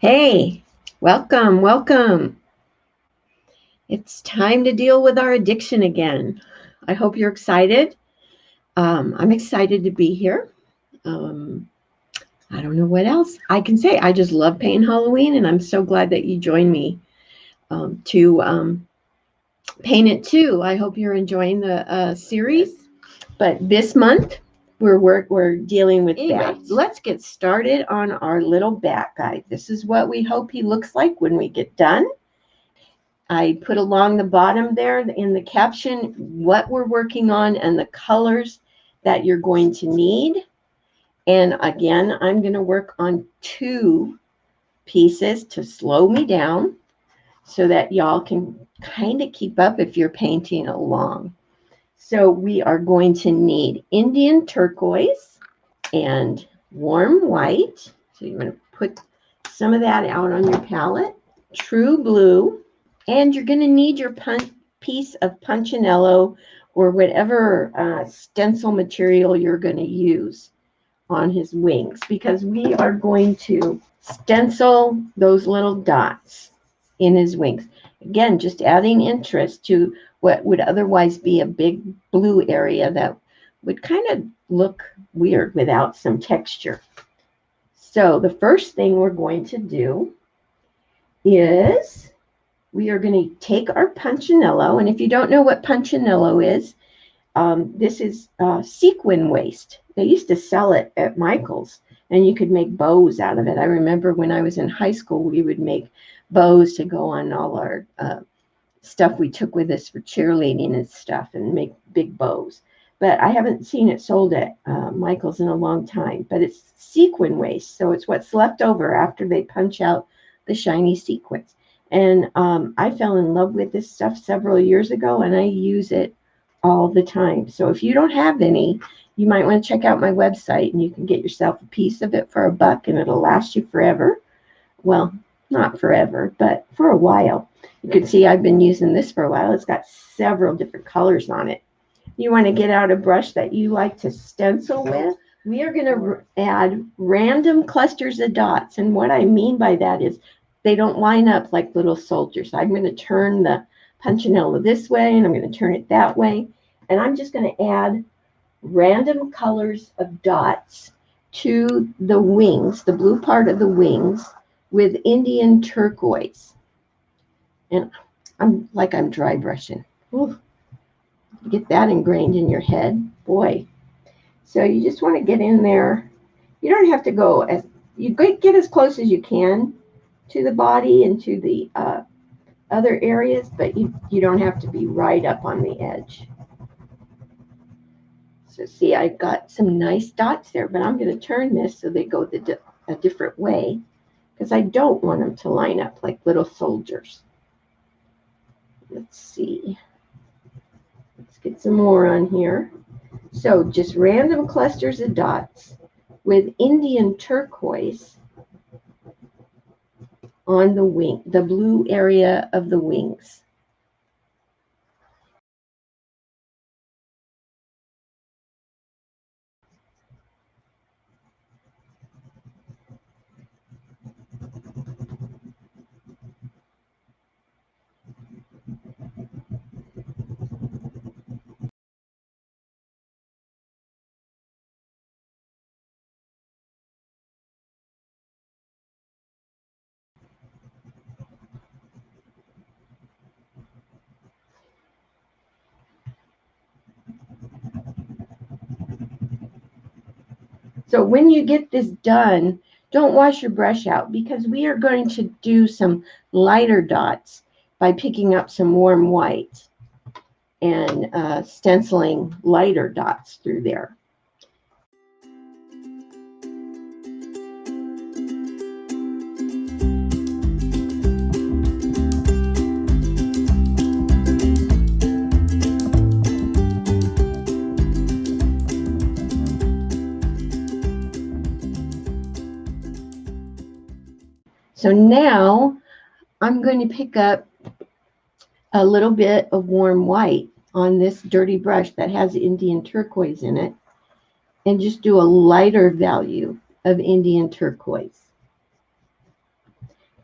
Hey, welcome, welcome. It's time to deal with our addiction again. I hope you're excited. I'm excited to be here. Um, I don't know what else I can say. I just love paint Halloween, and I'm so glad that you joined me to paint it too. I hope you're enjoying the series. But this month, we're dealing with bats. Let's get started on our little bat guy. This is what we hope he looks like when we get done. I put along the bottom there in the caption what we're working on and the colors that you're going to need. And again, I'm going to work on 2 pieces to slow me down so that y'all can kind of keep up if you're painting along. So we are going to need Indian turquoise and warm white. So you're going to put some of that out on your palette. True blue. And you're going to need your piece of Punchinello or whatever stencil material you're going to use on his wings, because we are going to stencil those little dots in his wings. Again, just adding interest to what would otherwise be a big blue area that would kind of look weird without some texture. So the first thing we're going to do is we are going to take our Punchinello, and if you don't know what Punchinello is, this is sequin waste. They used to sell it at Michael's, and you could make bows out of it. I remember when I was in high school, we would make bows to go on all our stuff we took with us for cheerleading and stuff, and make big bows. But I haven't seen it sold at Michael's in a long time. But it's sequin waste, so it's what's left over after they punch out the shiny sequins. And I fell in love with this stuff several years ago, and I use it all the time. So if you don't have any, you might want to check out my website, and you can get yourself a piece of it for $1, and it'll last you forever. Well, not forever, but for a while. You can see I've been using this for a while. It's got several different colors on it. You want to get out a brush that you like to stencil with. We are going to add random clusters of dots. And what I mean by that is they don't line up like little soldiers. I'm going to turn the Punchinello this way, and I'm going to turn it that way. And I'm just going to add random colors of dots to the wings, the blue part of the wings, with Indian turquoise. And I'm dry brushing. Ooh, get that ingrained in your head. Boy. So you just want to get in there. You don't have to go you get as close as you can to the body and to the other areas, but you don't have to be right up on the edge. So see, I got some nice dots there, but I'm going to turn this so they go a different way, because I don't want them to line up like little soldiers. Let's see. Let's get some more on here. So just random clusters of dots with Indian turquoise on the wing, the blue area of the wings. So when you get this done, don't wash your brush out, because we are going to do some lighter dots by picking up some warm white and stenciling lighter dots through there. So now I'm going to pick up a little bit of warm white on this dirty brush that has Indian turquoise in it, and just do a lighter value of Indian turquoise.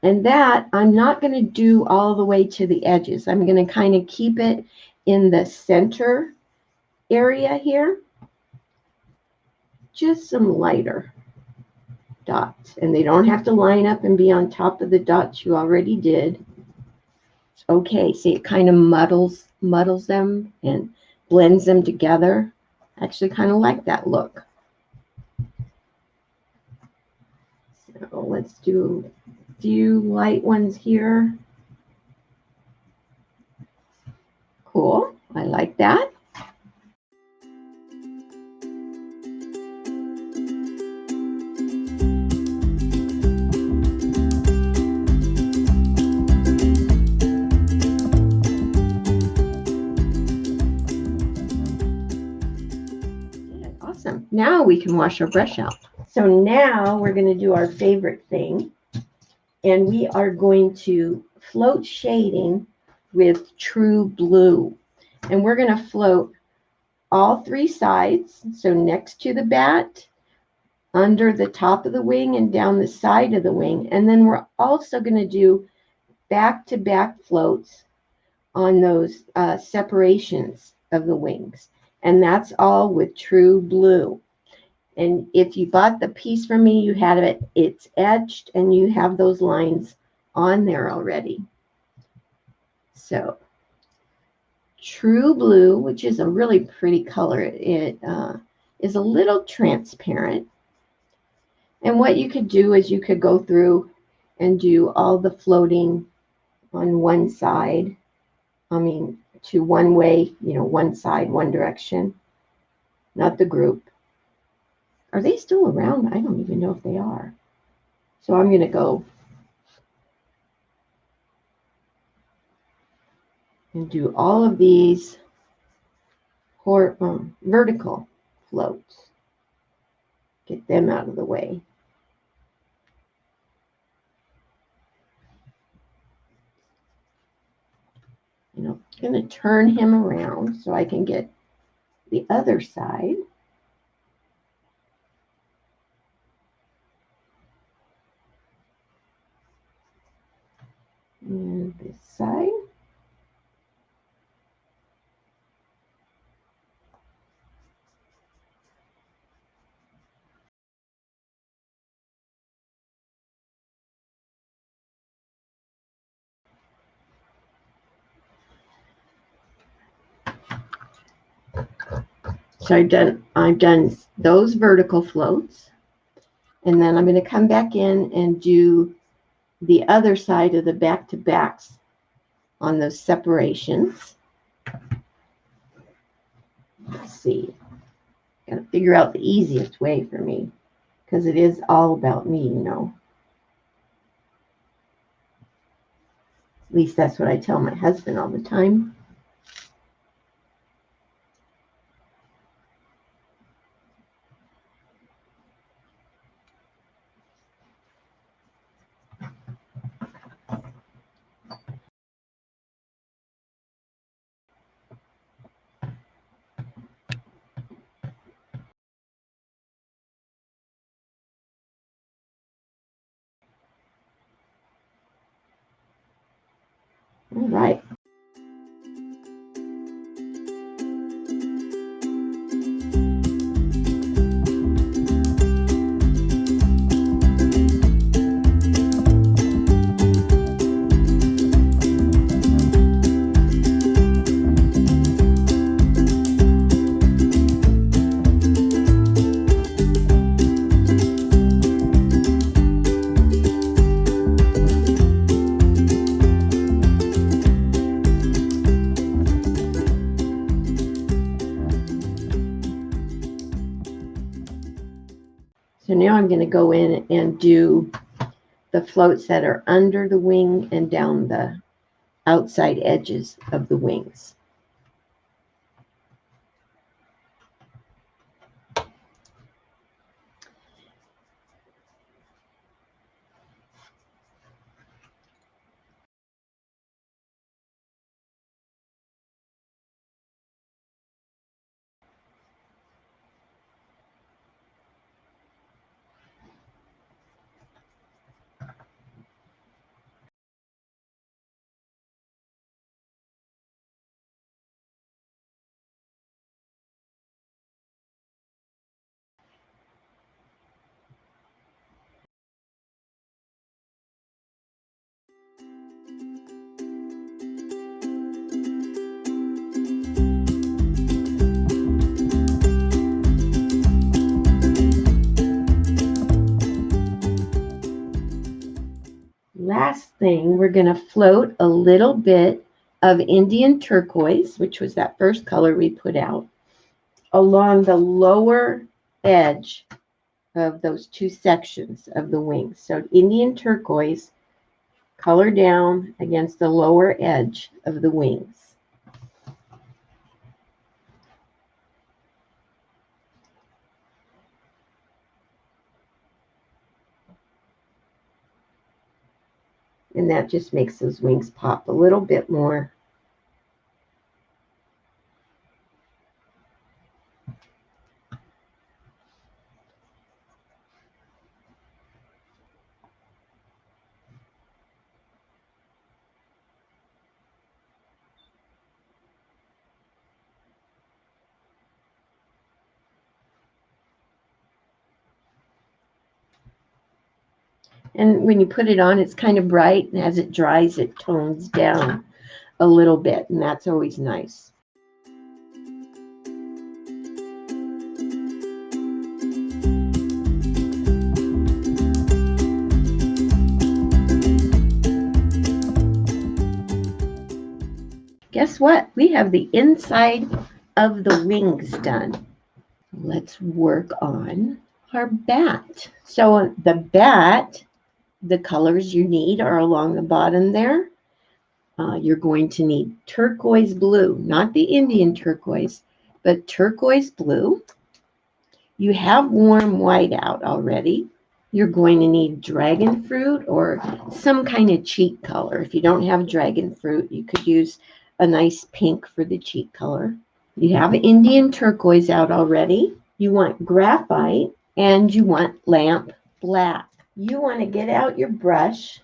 And that I'm not going to do all the way to the edges. I'm going to kind of keep it in the center area here. Just some lighter dots. And they don't have to line up and be on top of the dots you already did. Okay, see, it kind of muddles them and blends them together. I actually kind of like that look. So let's do a few light ones here. Cool, I like that. Awesome. Now we can wash our brush out. So now we're going to do our favorite thing, and we are going to float shading with True Blue. And we're going to float all three sides, so next to the bat, under the top of the wing, and down the side of the wing. And then we're also going to do back-to-back floats on those separations of the wings. And that's all with True Blue. And if you bought the piece from me, you had it's etched and you have those lines on there already. So True Blue, which is a really pretty color, it is a little transparent. And what you could do is you could go through and do all the floating on one side. I mean, to one way, one side, one direction, not the group. Are they still around? I don't even know if they are. So I'm going to go and do all of these vertical floats. Get them out of the way. I'm going to turn him around so I can get the other side. And this side. So I've done those vertical floats, and then I'm going to come back in and do the other side of the back-to-backs on those separations. Let's see. Got to figure out the easiest way for me, because it is all about me, At least that's what I tell my husband all the time. All right. So now I'm going to go in and do the floats that are under the wing and down the outside edges of the wings. thing, we're going to float a little bit of Indian turquoise, which was that first color we put out, along the lower edge of those two sections of the wings. So Indian turquoise, color down against the lower edge of the wings. And that just makes those wings pop a little bit more. And when you put it on, it's kind of bright, and as it dries, it tones down a little bit, and that's always nice. Guess what? We have the inside of the wings done. Let's work on our bat. So the bat, the colors you need are along the bottom there. You're going to need turquoise blue, not the Indian turquoise, but turquoise blue. You have warm white out already. You're going to need dragon fruit or some kind of cheek color. If you don't have dragon fruit, you could use a nice pink for the cheek color. You have Indian turquoise out already. You want graphite and you want lamp black. You want to get out your brush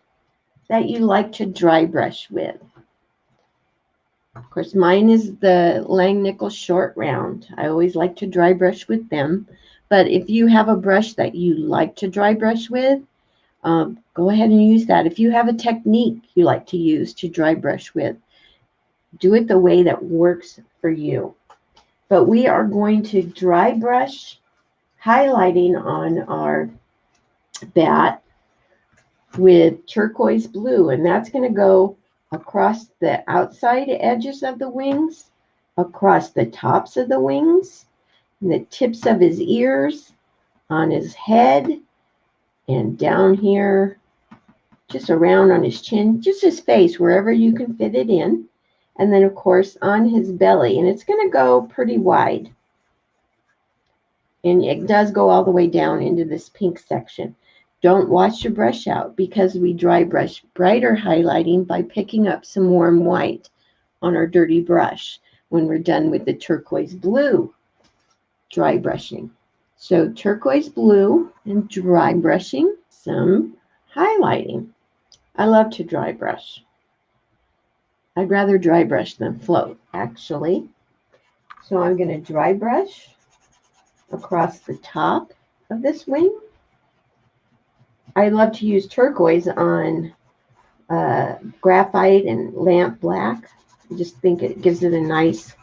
that you like to dry brush with. Of course, mine is the Langnickel Short Round. I always like to dry brush with them. But if you have a brush that you like to dry brush with, go ahead and use that. If you have a technique you like to use to dry brush with, do it the way that works for you. But we are going to dry brush highlighting on our bat with turquoise blue, and that's going to go across the outside edges of the wings, across the tops of the wings, and the tips of his ears, on his head, and down here, just around on his chin, just his face, wherever you can fit it in. And then, of course, on his belly, and it's going to go pretty wide. And it does go all the way down into this pink section. Don't wash your brush out because we dry brush brighter highlighting by picking up some warm white on our dirty brush when we're done with the turquoise blue dry brushing. So turquoise blue and dry brushing, some highlighting. I love to dry brush. I'd rather dry brush than float, actually. So I'm going to dry brush across the top of this wing. I love to use turquoise on graphite and lamp black. I just think it gives it a nice,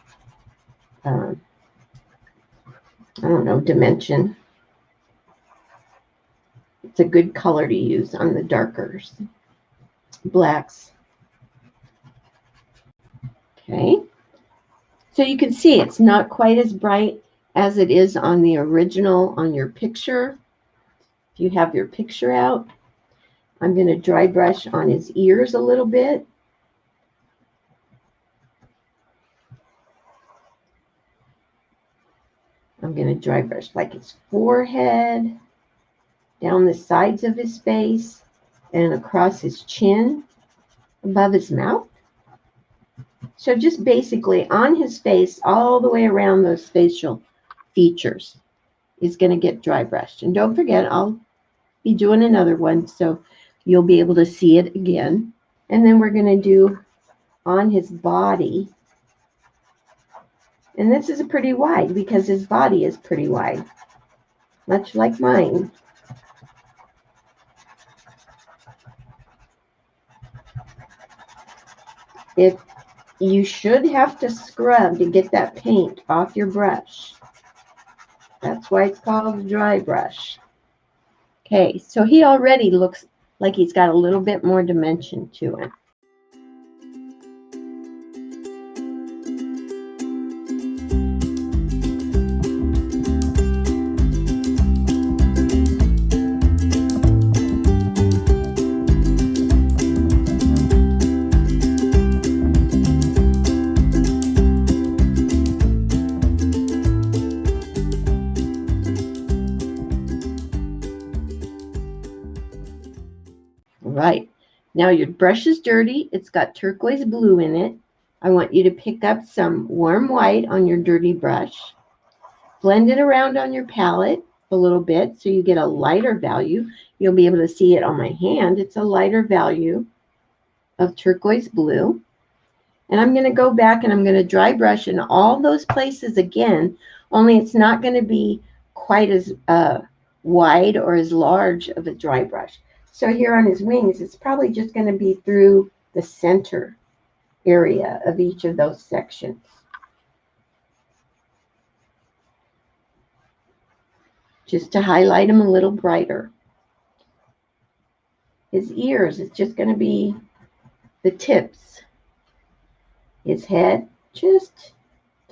I don't know, dimension. It's a good color to use on the darker blacks. Okay, so you can see it's not quite as bright as it is on the original on your picture. If you have your picture out, I'm going to dry brush on his ears a little bit. I'm going to dry brush like his forehead, down the sides of his face, and across his chin, above his mouth. So just basically on his face, all the way around those facial features is going to get dry brushed. And don't forget, I'll be doing another one, so you'll be able to see it again. And then we're going to do on his body. And this is a pretty wide because his body is pretty wide, much like mine. You should have to scrub to get that paint off your brush. That's why it's called a dry brush. Okay, so he already looks like he's got a little bit more dimension to him. Right. Now your brush is dirty. It's got turquoise blue in it. I want you to pick up some warm white on your dirty brush. Blend it around on your palette a little bit so you get a lighter value. You'll be able to see it on my hand. It's a lighter value of turquoise blue. And I'm going to go back and I'm going to dry brush in all those places again, only it's not going to be quite as wide or as large of a dry brush. So here on his wings, it's probably just going to be through the center area of each of those sections. Just to highlight him a little brighter. His ears, it's just going to be the tips. His head, just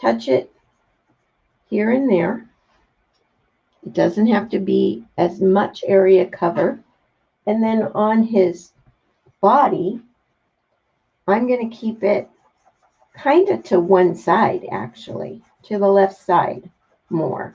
touch it here and there. It doesn't have to be as much area cover. And then on his body, I'm going to keep it kind of to one side, actually, to the left side more.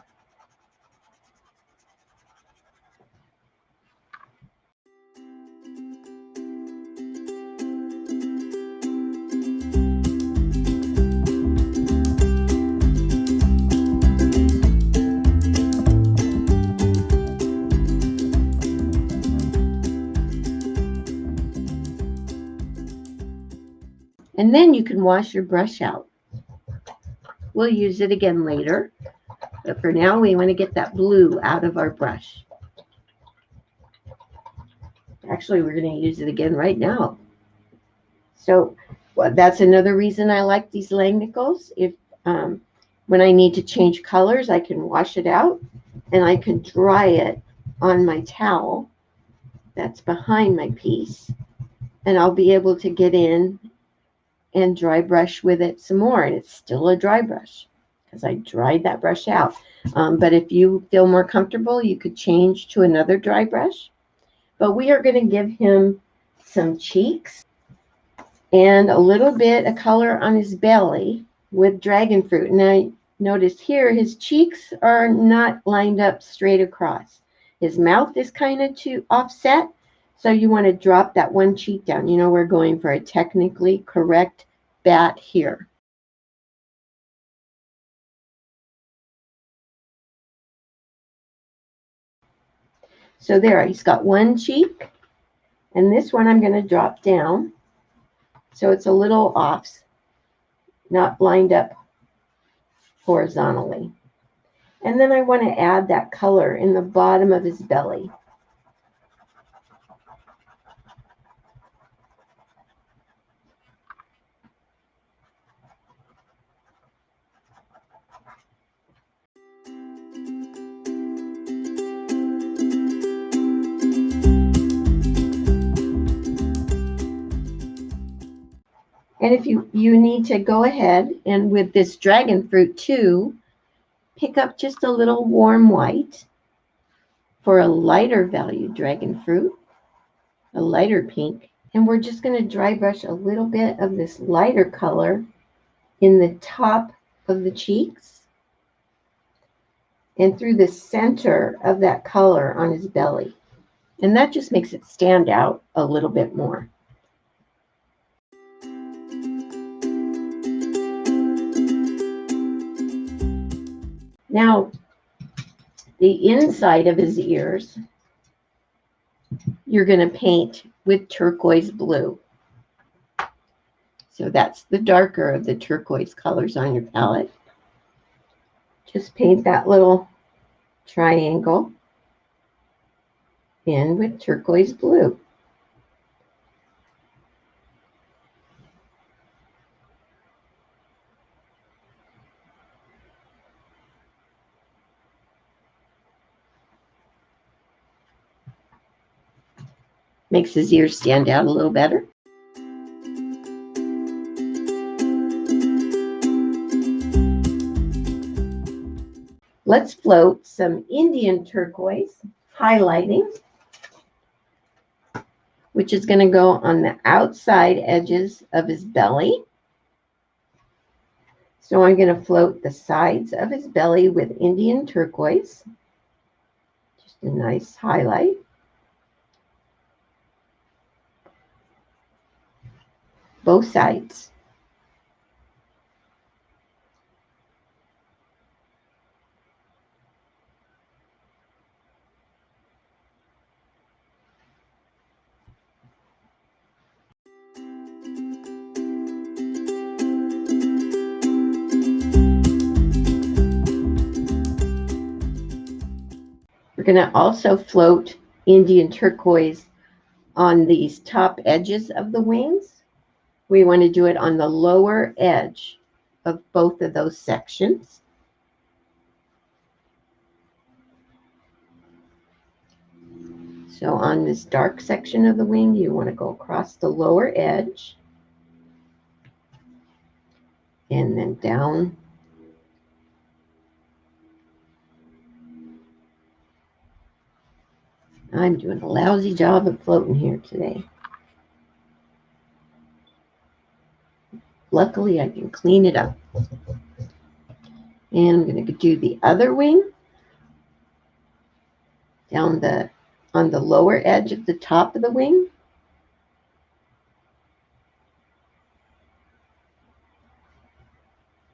And then you can wash your brush out. We'll use it again later, but for now we want to get that blue out of our brush. Actually, we're going to use it again right now. So that's another reason I like these Langnickel. If when I need to change colors, I can wash it out and I can dry it on my towel that's behind my piece, and I'll be able to get in and dry brush with it some more, and it's still a dry brush because I dried that brush out. But if you feel more comfortable, you could change to another dry brush. But we are going to give him some cheeks and a little bit of color on his belly with dragon fruit. Now notice here his cheeks are not lined up straight across. His mouth is kind of too offset, so you want to drop that one cheek down. You know, we're going for a technically correct bat here. So there, he's got one cheek, and this one I'm going to drop down so it's a little off, not lined up horizontally. And then I want to add that color in the bottom of his belly. And if you need to go ahead and with this dragon fruit too, pick up just a little warm white for a lighter value dragon fruit, a lighter pink. And we're just going to dry brush a little bit of this lighter color in the top of the cheeks and through the center of that color on his belly. And that just makes it stand out a little bit more. Now, the inside of his ears, you're going to paint with turquoise blue. So that's the darker of the turquoise colors on your palette. Just paint that little triangle in with turquoise blue. Makes his ears stand out a little better. Let's float some Indian turquoise highlighting, which is going to go on the outside edges of his belly. So I'm going to float the sides of his belly with Indian turquoise. Just a nice highlight. Both sides. We're going to also float Indian turquoise on these top edges of the wings. We want to do it on the lower edge of both of those sections. So on this dark section of the wing, you want to go across the lower edge and then down. I'm doing a lousy job of floating here today. Luckily, I can clean it up. And I'm going to do the other wing down on the lower edge of the top of the wing.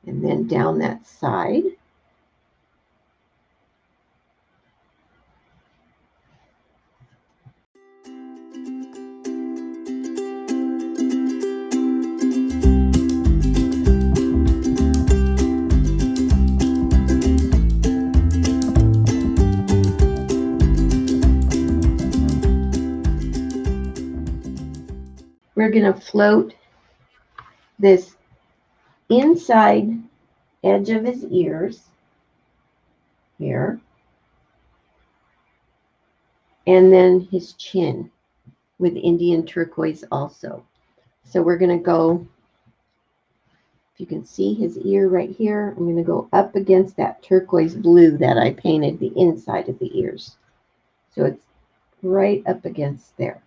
And then down that side. We're going to float this inside edge of his ears here, and then his chin with Indian turquoise also. So we're going to go, if you can see his ear right here, I'm going to go up against that turquoise blue that I painted the inside of the ears. So it's right up against there.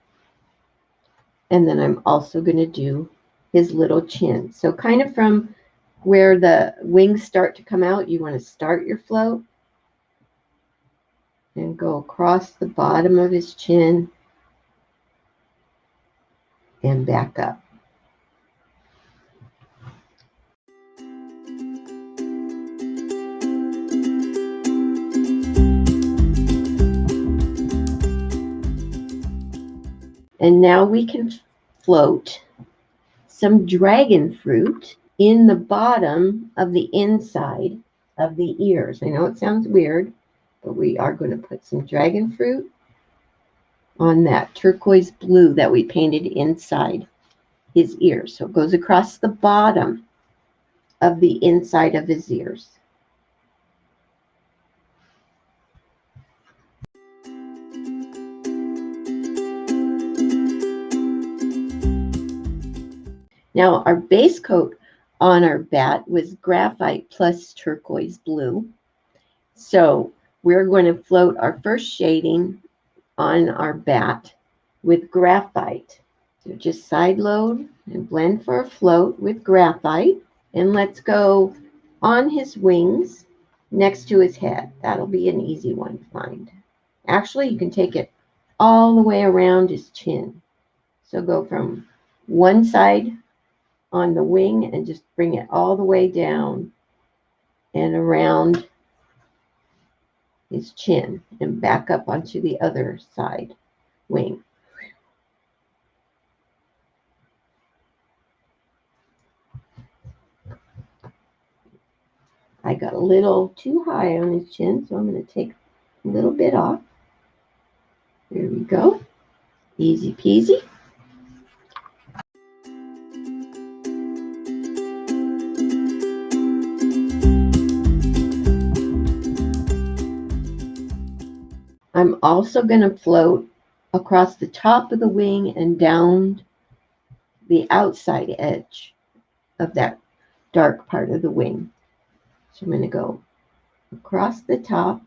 And then I'm also going to do his little chin. So kind of from where the wings start to come out, you want to start your float and go across the bottom of his chin and back up. And now we can float some dragon fruit in the bottom of the inside of the ears. I know it sounds weird, but we are going to put some dragon fruit on that turquoise blue that we painted inside his ears. So it goes across the bottom of the inside of his ears. Now our base coat on our bat was graphite plus turquoise blue. So we're going to float our first shading on our bat with graphite. So just side load and blend for a float with graphite. And let's go on his wings next to his head. That'll be an easy one to find. Actually, you can take it all the way around his chin. So go from one side on the wing and just bring it all the way down and around his chin and back up onto the other side wing. I got a little too high on his chin, so I'm going to take a little bit off. There we go. Easy peasy. I'm also going to float across the top of the wing and down the outside edge of that dark part of the wing. So I'm going to go across the top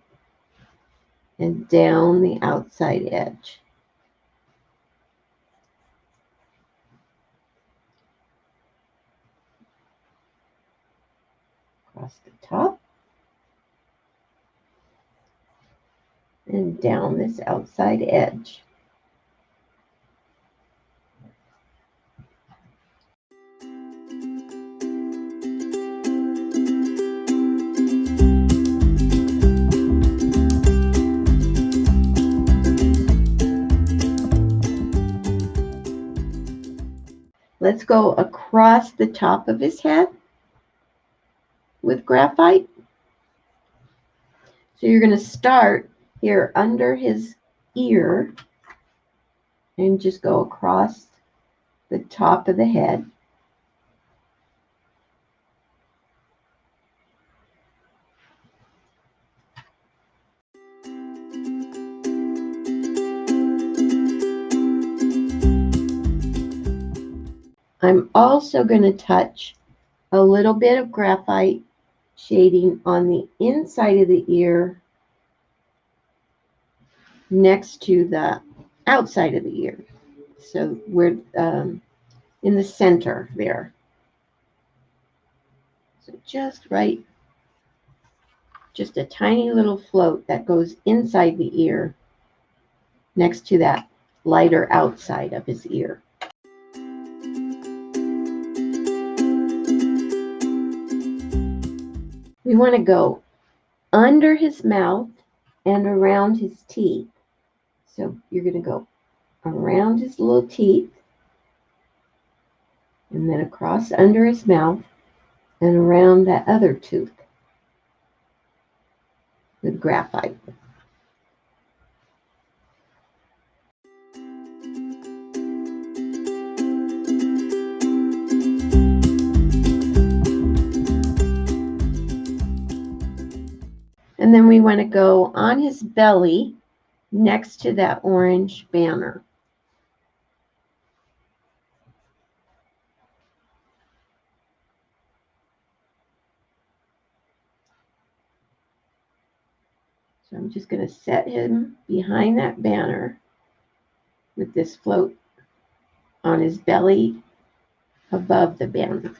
and down the outside edge. Across the top and down this outside edge. Let's go across the top of his head with graphite. So you're going to start here under his ear and just go across the top of the head. I'm also going to touch a little bit of graphite shading on the inside of the ear next to the outside of the ear. So we're in the center there. So just right, just a tiny little float that goes inside the ear next to that lighter outside of his ear. We want to go under his mouth and around his teeth. So you're going to go around his little teeth and then across under his mouth and around that other tooth with graphite. And then we want to go on his belly next to that orange banner. So I'm just going to set him behind that banner with this float on his belly above the banner.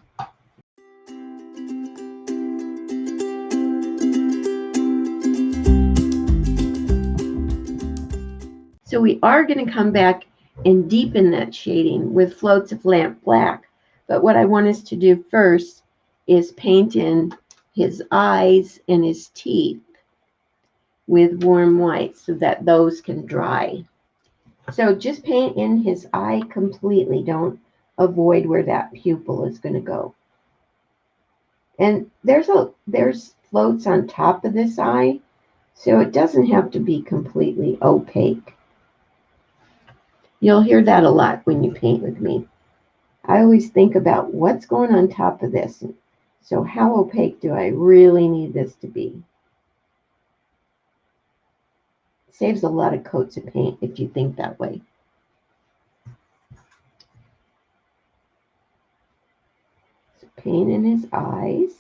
So we are going to come back and deepen that shading with floats of lamp black. But what I want us to do first is paint in his eyes and his teeth with warm white so that those can dry. So just paint in his eye completely. Don't avoid where that pupil is going to go. And there's floats on top of this eye, so it doesn't have to be completely opaque. You'll hear that a lot when you paint with me. I always think about what's going on top of this. So how opaque do I really need this to be? It saves a lot of coats of paint if you think that way. So paint in his eyes.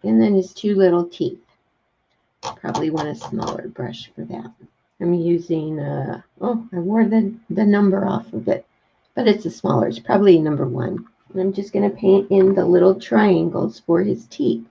And then his two little teeth. Probably want a smaller brush for that. I'm using, I wore the number off of it, but it's a smaller, it's probably number 1. And I'm just going to paint in the little triangles for his teeth.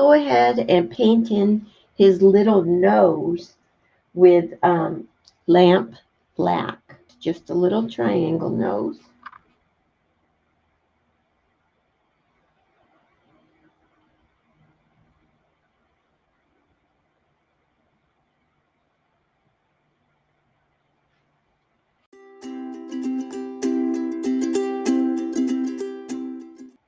go ahead and paint in his little nose with lamp black. Just a little triangle nose.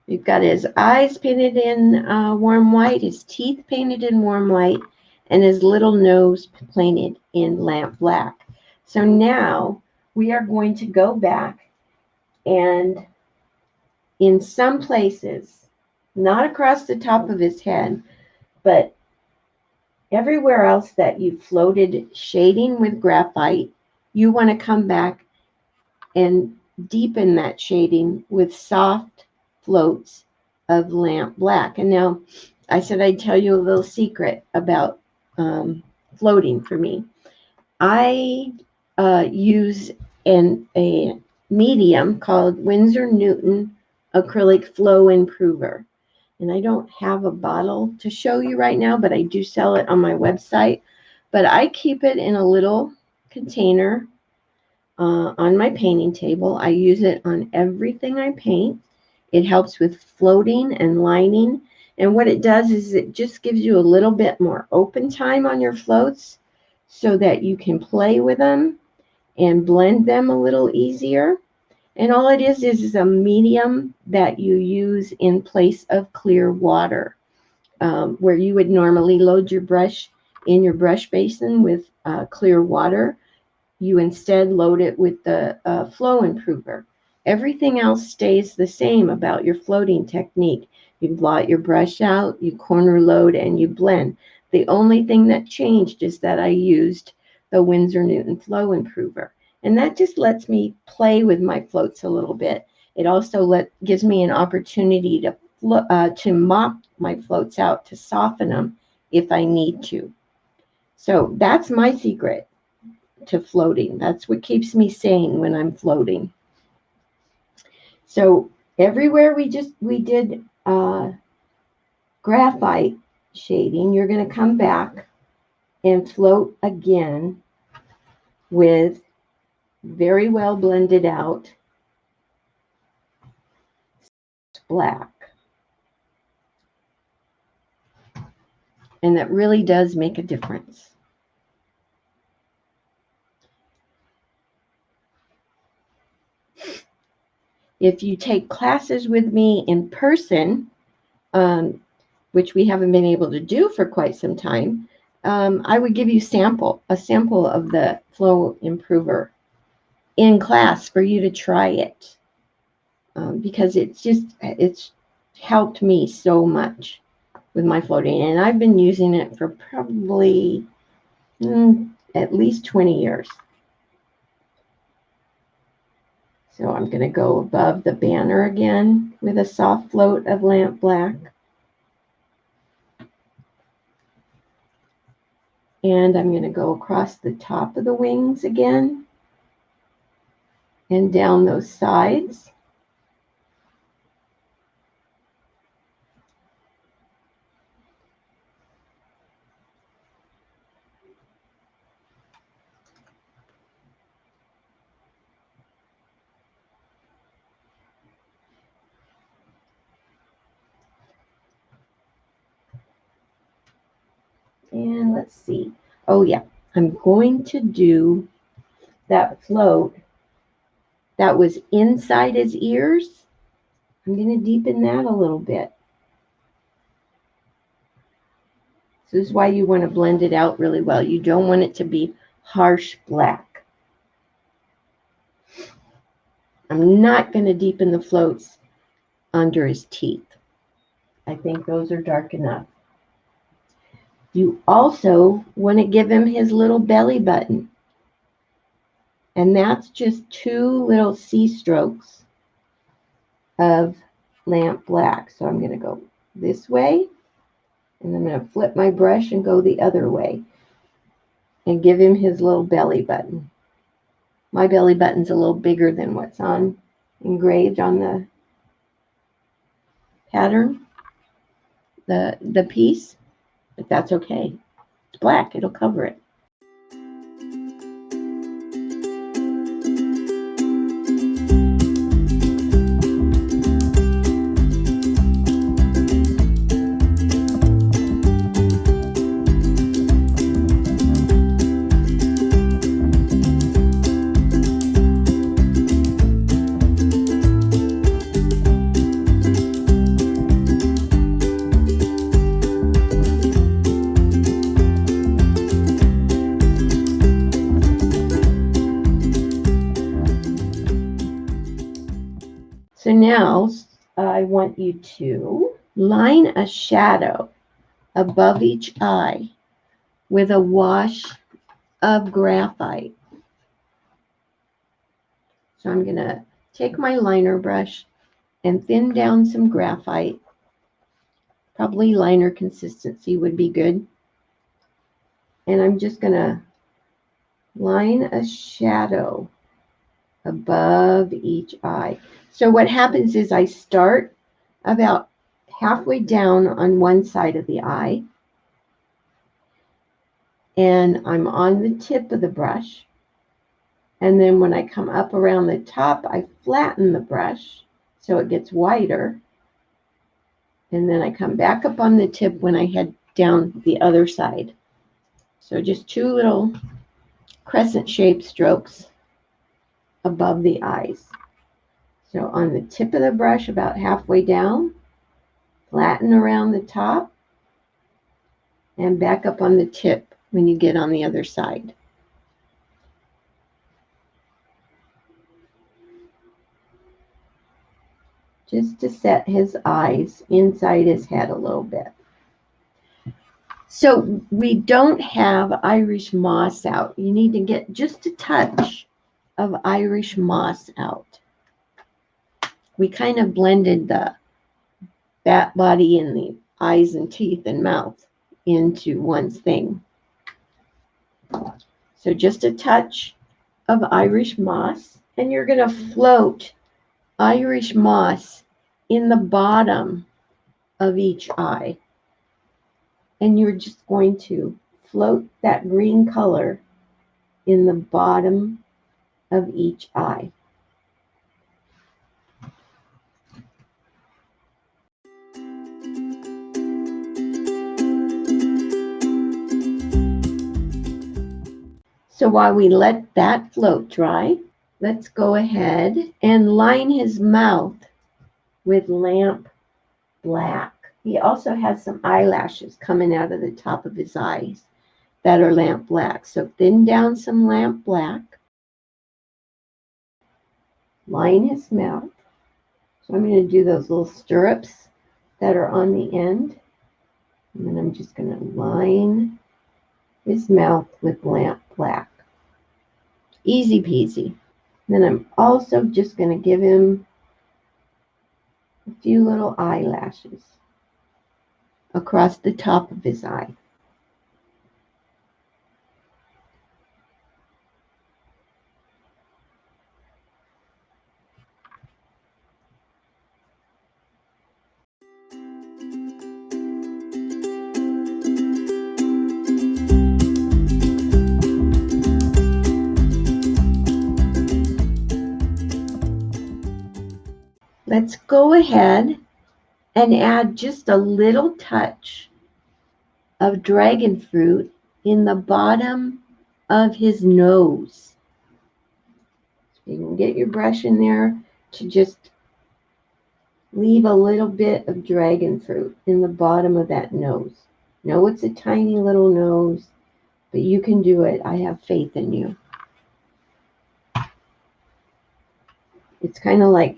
We've got his eyes painted in warm white, his teeth painted in warm white, and his little nose painted in lamp black. So now we are going to go back and in some places, not across the top of his head, but everywhere else that you floated shading with graphite, you want to come back and deepen that shading with soft floats of lamp black. And now I said I'd tell you a little secret about floating for me. I use a medium called Windsor Newton Acrylic Flow Improver. And I don't have a bottle to show you right now, but I do sell it on my website. But I keep it in a little container on my painting table. I use it on everything I paint. It helps with floating and lining. And what it does is it just gives you a little bit more open time on your floats so that you can play with them and blend them a little easier. And all it is a medium that you use in place of clear water, where you would normally load your brush in your brush basin with clear water. You instead load it with the flow improver. Everything else stays the same about your floating technique. You blot your brush out, you corner load, and you blend. The only thing that changed is that I used the Windsor Newton Flow Improver. And that just lets me play with my floats a little bit. It also gives me an opportunity to mop my floats out, to soften them if I need to. So that's my secret to floating. That's what keeps me sane when I'm floating. So everywhere we did graphite shading, you're going to come back and float again with very well blended out black. And that really does make a difference. If you take classes with me in person, which we haven't been able to do for quite some time, I would give you a sample of the Flow Improver in class for you to try it, because it's helped me so much with my floating, and I've been using it for probably at least 20 years. So I'm going to go above the banner again with a soft float of lamp black. And I'm going to go across the top of the wings again and down those sides. And let's see. Oh, yeah. I'm going to do that float that was inside his ears. I'm going to deepen that a little bit. So this is why you want to blend it out really well. You don't want it to be harsh black. I'm not going to deepen the floats under his teeth. I think those are dark enough. You also want to give him his little belly button. And that's just 2 little C strokes of lamp black. So I'm going to go this way, and I'm going to flip my brush and go the other way and give him his little belly button. My belly button's a little bigger than what's engraved on the pattern. the piece, but that's okay. It's black, it'll cover it. So now I want you to line a shadow above each eye with a wash of graphite. So I'm going to take my liner brush and thin down some graphite. Probably liner consistency would be good. And I'm just going to line a shadow above each eye. So what happens is I start about halfway down on one side of the eye, and I'm on the tip of the brush, and then when I come up around the top, I flatten the brush so it gets wider, and then I come back up on the tip when I head down the other side. So just two little crescent shaped strokes above the eyes. So on the tip of the brush, about halfway down, flatten around the top, and back up on the tip when you get on the other side. Just to set his eyes inside his head a little bit. So we don't have Irish moss out. You need to get just a touch of Irish moss out. We kind of blended the bat body and the eyes and teeth and mouth into one thing. So just a touch of Irish moss, and you're going to float Irish moss in the bottom of each eye. And you're just going to float that green color in the bottom of each eye. So while we let that float dry, let's go ahead and line his mouth with lamp black. He also has some eyelashes coming out of the top of his eyes that are lamp black. So thin down some lamp black. Line his mouth. So I'm going to do those little stirrups that are on the end. And then I'm just going to line his mouth with lamp black. Easy peasy. And then I'm also just going to give him a few little eyelashes across the top of his eye. Let's go ahead and add just a little touch of dragon fruit in the bottom of his nose. You can get your brush in there to just leave a little bit of dragon fruit in the bottom of that nose. No, it's a tiny little nose, but you can do it. I have faith in you. It's kind of like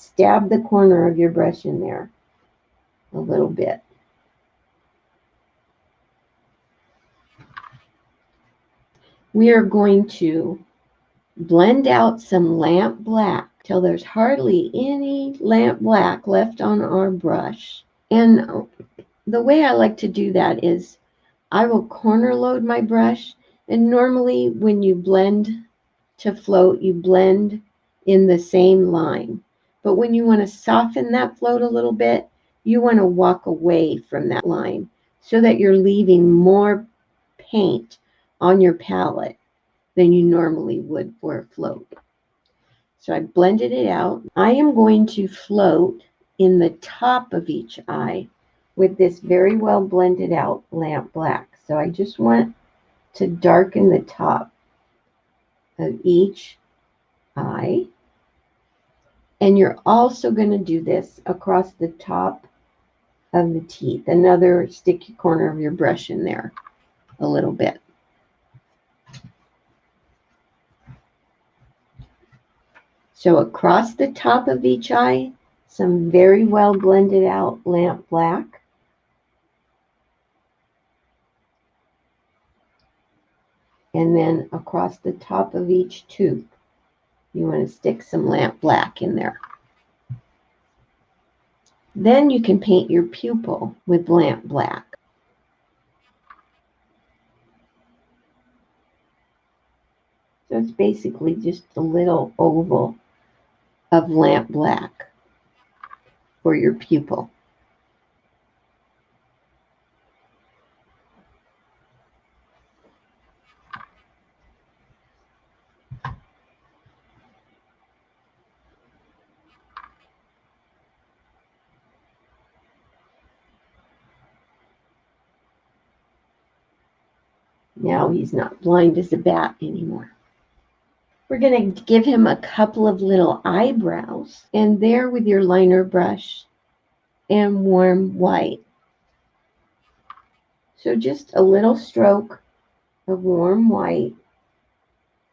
stab the corner of your brush in there a little bit. We are going to blend out some lamp black till there's hardly any lamp black left on our brush. And the way I like to do that is I will corner load my brush, and normally when you blend to float, you blend in the same line. But when you want to soften that float a little bit, you want to walk away from that line so that you're leaving more paint on your palette than you normally would for a float. So I blended it out. I am going to float in the top of each eye with this very well blended out lamp black. So I just want to darken the top of each eye. And you're also going to do this across the top of the teeth. Another sticky corner of your brush in there a little bit. So across the top of each eye, some very well blended out lamp black. And then across the top of each tooth, you want to stick some lamp black in there. Then you can paint your pupil with lamp black. So it's basically just a little oval of lamp black for your pupil. Now he's not blind as a bat anymore. We're going to give him a couple of little eyebrows, and there with your liner brush and warm white. So just a little stroke of warm white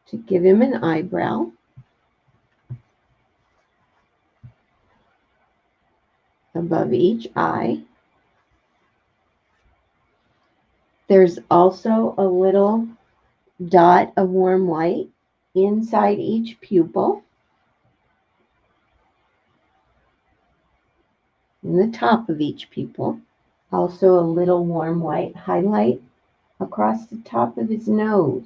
to give him an eyebrow. Above each eye. There's also a little dot of warm white inside each pupil. In the top of each pupil. Also a little warm white highlight across the top of his nose.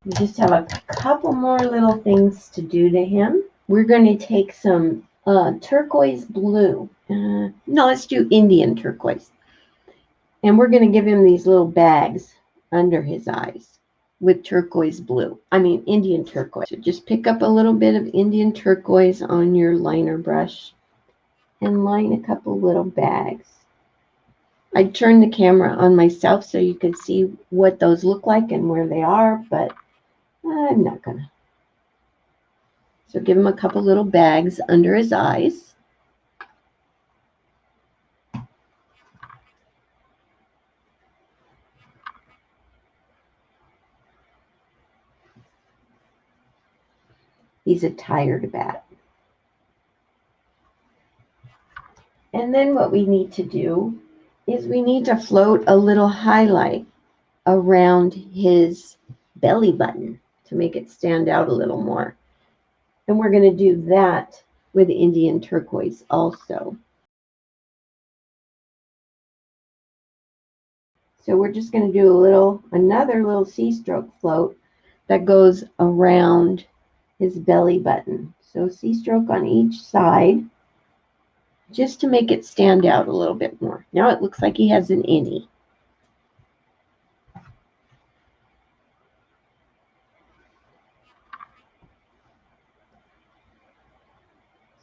We just have a couple more little things to do to him. We're going to take some turquoise blue. No, let's do Indian turquoise. And we're going to give him these little bags under his eyes with turquoise blue. Indian turquoise. So just pick up a little bit of Indian turquoise on your liner brush and line a couple little bags. I turned the camera on myself so you could see what those look like and where they are, but I'm not gonna. So give him a couple little bags under his eyes. He's a tired bat. And then what we need to do is we need to float a little highlight around his belly button to make it stand out a little more. And we're going to do that with Indian turquoise also. So we're just going to do another little C-stroke float that goes around his belly button. So C-stroke on each side, just to make it stand out a little bit more. Now it looks like he has an innie.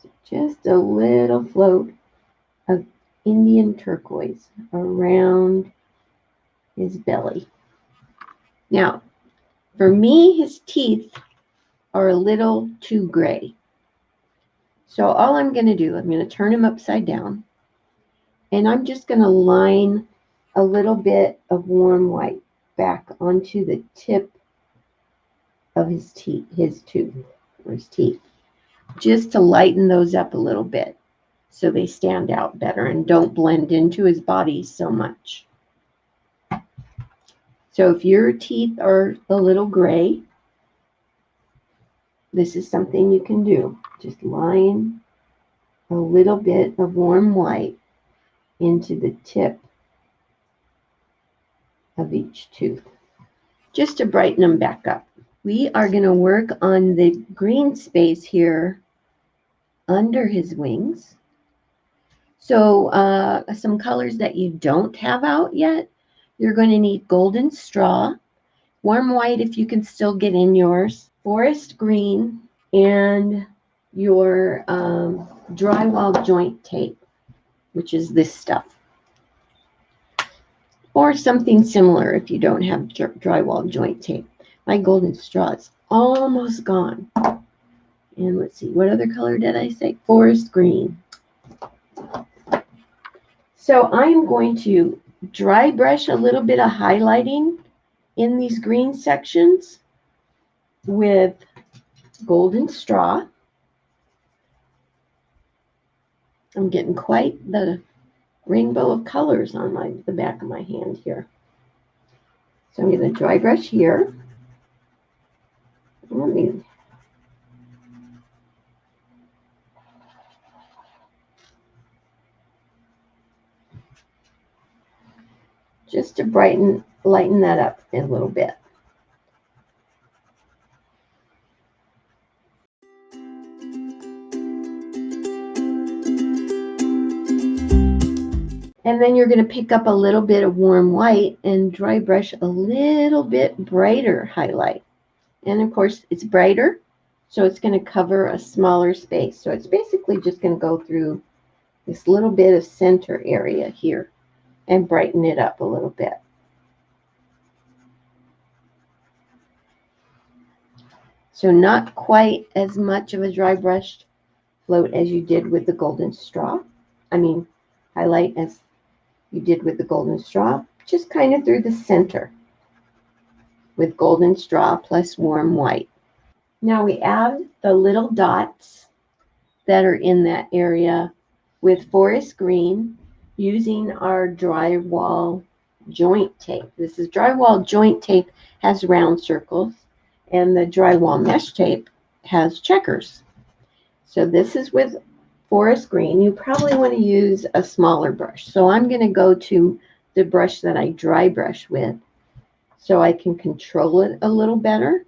So just a little float of Indian turquoise around his belly. Now, for me, his teeth are a little too gray. So all I'm going to do, I'm going to turn him upside down, and I'm just going to line a little bit of warm white back onto the tip of his teeth, his teeth, just to lighten those up a little bit so they stand out better and don't blend into his body so much. So if your teeth are a little gray, this is something you can do. Just line a little bit of warm white into the tip of each tooth, just to brighten them back up. We are going to work on the green space here under his wings. So some colors that you don't have out yet, you're going to need golden straw, warm white if you can still get in yours, forest green, and your drywall joint tape, which is this stuff. Or something similar if you don't have drywall joint tape. My golden straw is almost gone. And let's see, what other color did I say? Forest green. So I'm going to dry brush a little bit of highlighting in these green sections with golden straw. I'm getting quite the rainbow of colors on the back of my hand here. So I'm going to dry brush here. Let me just to lighten that up a little bit. And then you're going to pick up a little bit of warm white and dry brush a little bit brighter highlight. And of course, it's brighter, so it's going to cover a smaller space. So it's basically just going to go through this little bit of center area here and brighten it up a little bit. So not quite as much of a dry brushed float as you did with the golden straw. Highlight as you did with the golden straw, just kind of through the center with golden straw plus warm white. Now we add the little dots that are in that area with forest green using our drywall joint tape. This is drywall joint tape, has round circles, and the drywall mesh tape has checkers. So this is with forest green. You probably want to use a smaller brush. So I'm going to go to the brush that I dry brush with so I can control it a little better.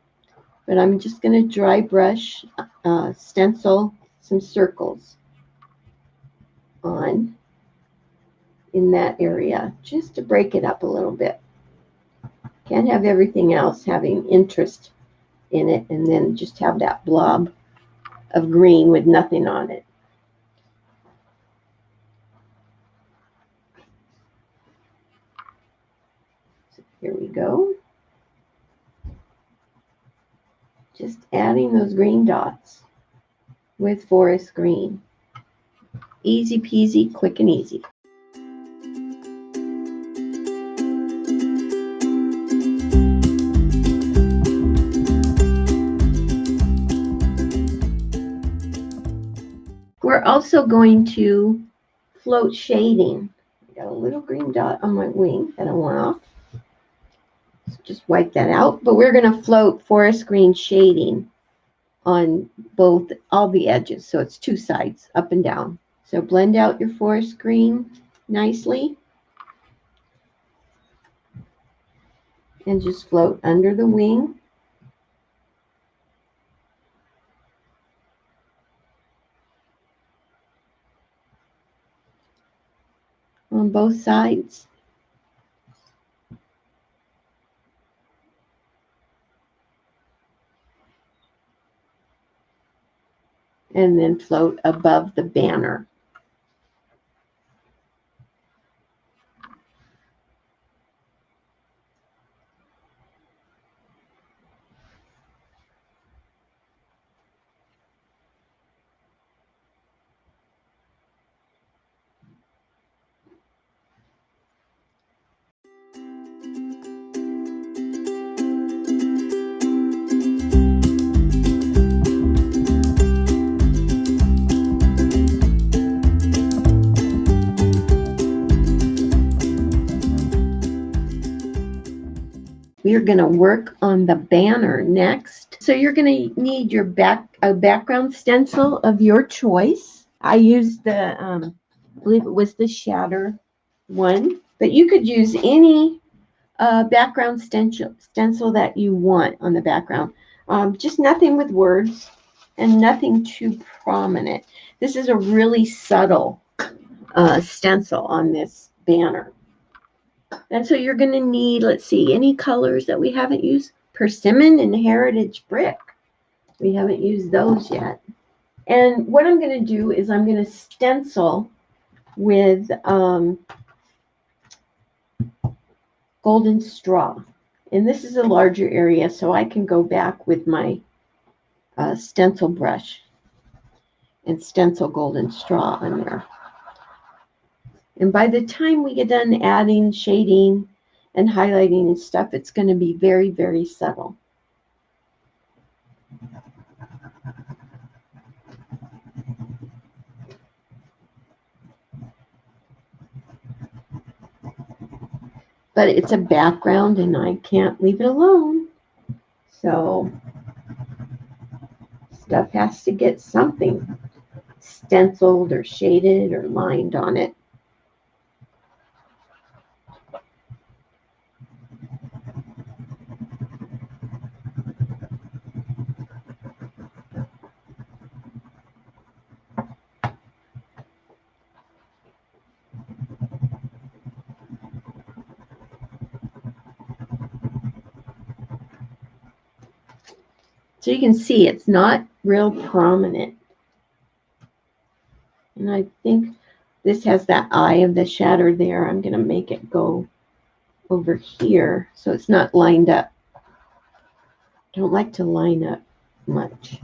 But I'm just going to dry brush, stencil some circles on in that area just to break it up a little bit. Can't have everything else having interest in it and then just have that blob of green with nothing on it. So here we go. Just adding those green dots with forest green. Easy peasy, quick and easy. We're also going to float shading. I got a little green dot on my wing that I want off. So just wipe that out. But we're going to float forest green shading on all the edges. So it's two sides, up and down. So blend out your forest green nicely. And just float under the wing. On both sides. And then float above the banner. We're going to work on the banner next. So you're going to need your background stencil of your choice. I used the, I believe it was the Shatter one, but you could use any background stencil that you want on the background. Just nothing with words and nothing too prominent. This is a really subtle stencil on this banner. And so you're going to need, let's see, any colors that we haven't used. Persimmon and Heritage Brick. We haven't used those yet. And what I'm going to do is I'm going to stencil with golden straw. And this is a larger area, so I can go back with my stencil brush and stencil golden straw on there. And by the time we get done adding shading and highlighting and stuff, it's going to be very, very subtle. But it's a background and I can't leave it alone. So stuff has to get something stenciled or shaded or lined on it. So you can see it's not real prominent. And I think this has that eye of the shatter there. I'm going to make it go over here so it's not lined up. Don't like to line up much.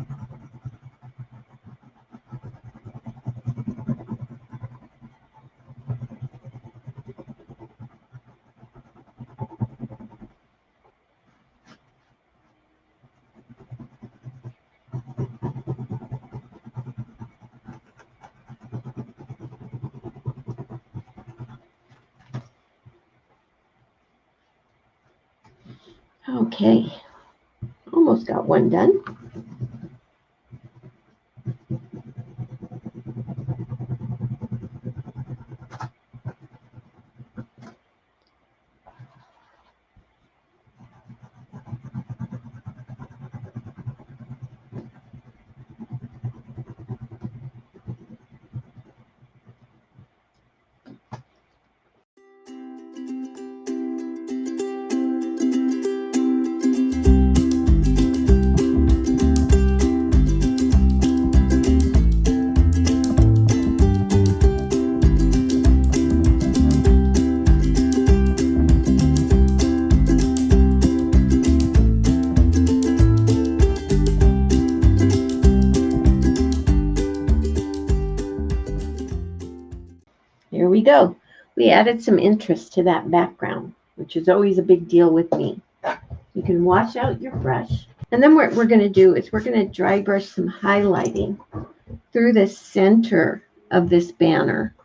Okay, almost got one done. Here we go. We added some interest to that background, which is always a big deal with me. You can wash out your brush. And then what we're going to do is we're going to dry brush some highlighting through the center of this banner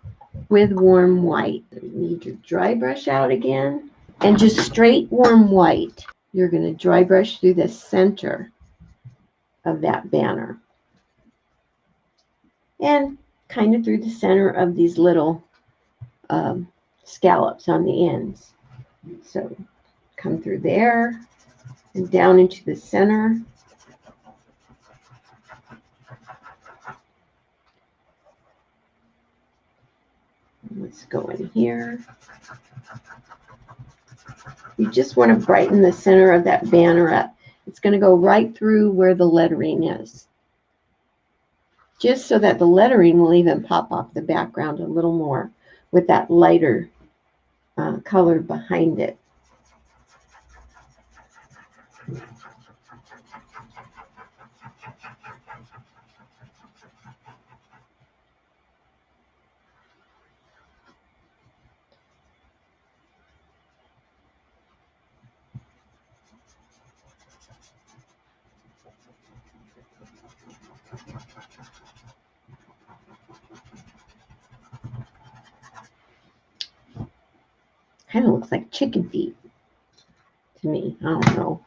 with warm white. You need your dry brush out again. And just straight warm white. You're going to dry brush through the center of that banner. And kind of through the center of these little scallops on the ends. So come through there and down into the center. Let's go in here. You just want to brighten the center of that banner up. It's going to go right through where the lettering is. Just so that the lettering will even pop off the background a little more with that lighter color behind it. Kind of looks like chicken feet to me. I don't know.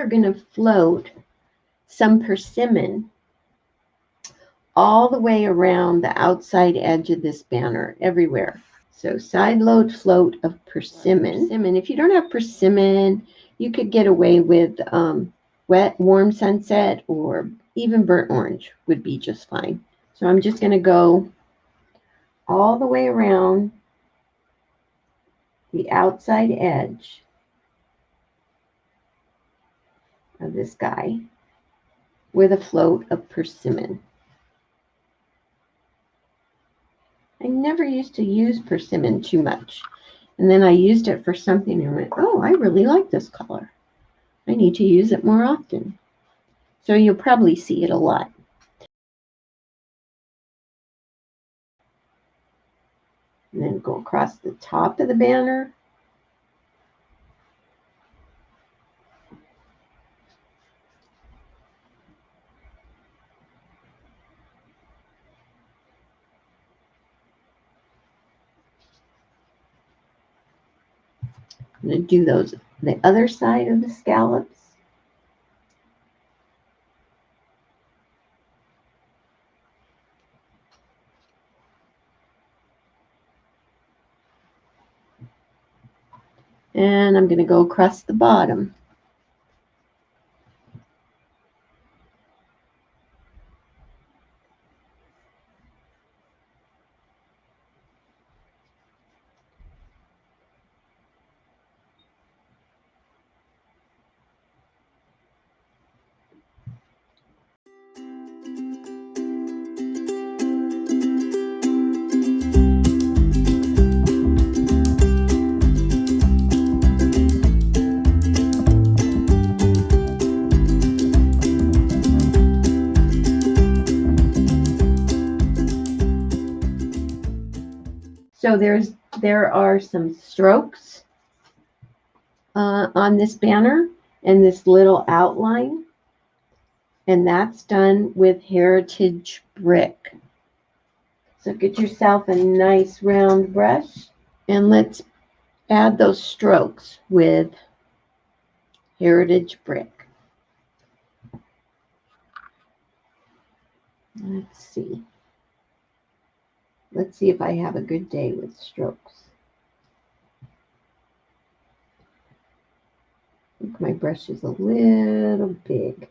are going to float some persimmon all the way around the outside edge of this banner, everywhere. So side load float of persimmon. And if you don't have persimmon, you could get away with wet, warm sunset, or even burnt orange would be just fine. So I'm just going to go all the way around the outside edge of this guy with a float of persimmon. I never used to use persimmon too much. And then I used it for something and went, oh, I really like this color. I need to use it more often. So you'll probably see it a lot. And then go across the top of the banner. I'm going to do the other side of the scallops. And I'm going to go across the bottom. So there are some strokes on this banner and this little outline, and that's done with heritage brick. So get yourself a nice round brush and let's add those strokes with heritage brick. Let's see. Let's see if I have a good day with strokes. I think my brush is a little big.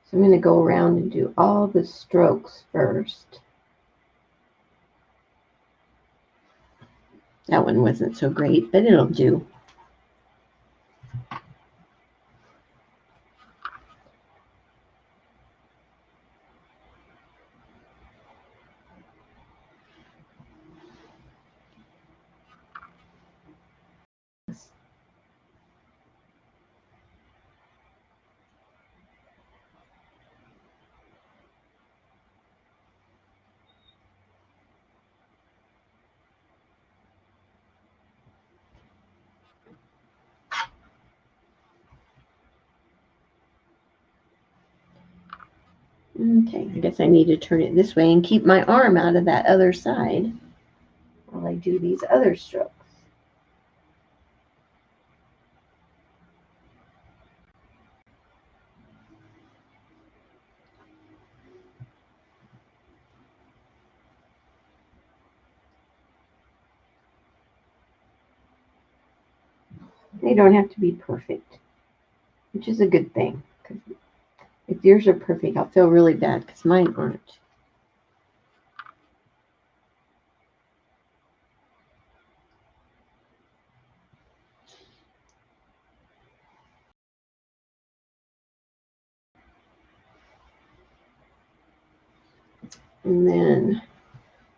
So I'm going to go around and do all the strokes first. That one wasn't so great, but it'll do. Okay, I guess I need to turn it this way and keep my arm out of that other side while I do these other strokes. They don't have to be perfect, which is a good thing. Because if yours are perfect, I'll feel really bad because mine aren't. And then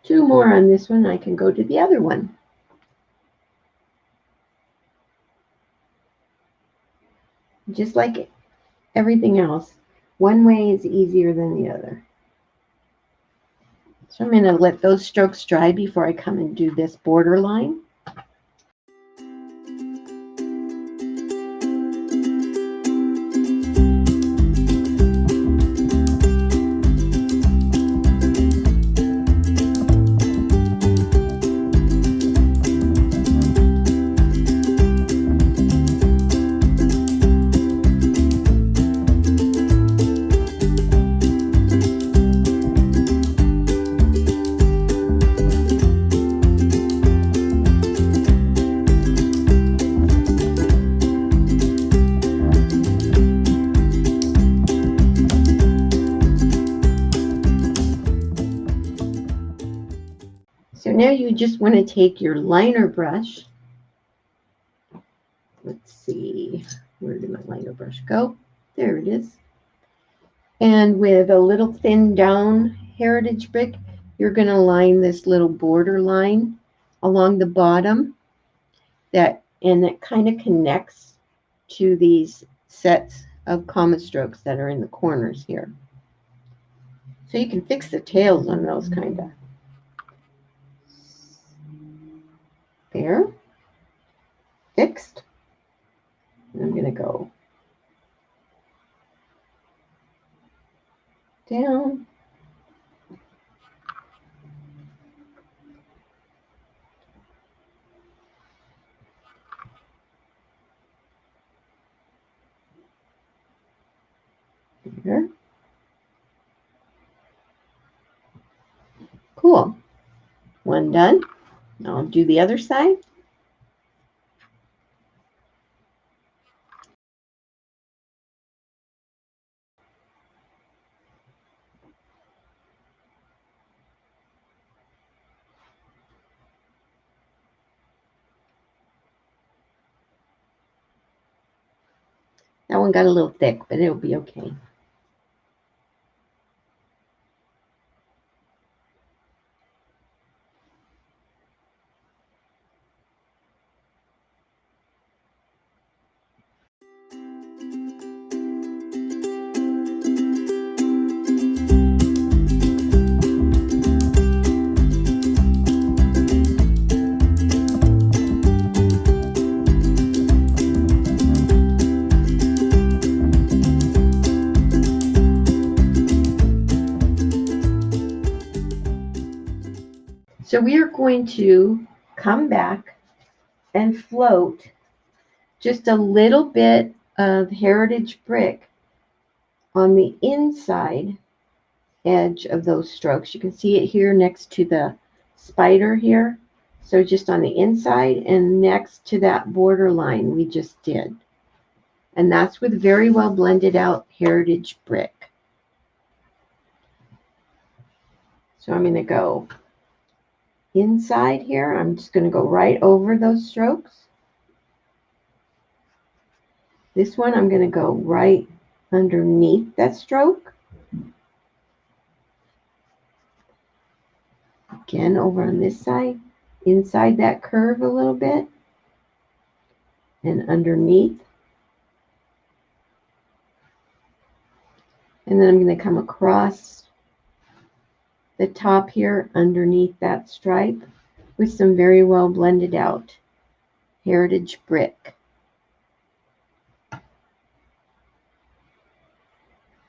2 more on this one, I can go to the other one. Just like everything else, one way is easier than the other. So I'm going to let those strokes dry before I come and do this border line. you just want to take your liner brush. Let's see, where did my liner brush go? There it is. And with a little thin down heritage brick, you're going to line this little border line along the bottom and that kind of connects to these sets of comma strokes that are in the corners here. So you can fix the tails on those kind of. There. Fixed. And I'm going to go down. There. Cool. One done. Now I'll do the other side. That one got a little thick, but it'll be okay. So we are going to come back and float just a little bit of heritage brick on the inside edge of those strokes. You can see it here next to the spider here. So just on the inside and next to that border line we just did. And that's with very well blended out heritage brick. So I'm going to go inside here. I'm just going to go right over those strokes. This one I'm going to go right underneath that stroke. Again, over on this side, inside that curve a little bit, and underneath. And then I'm going to come across the top here underneath that stripe with some very well blended out heritage brick.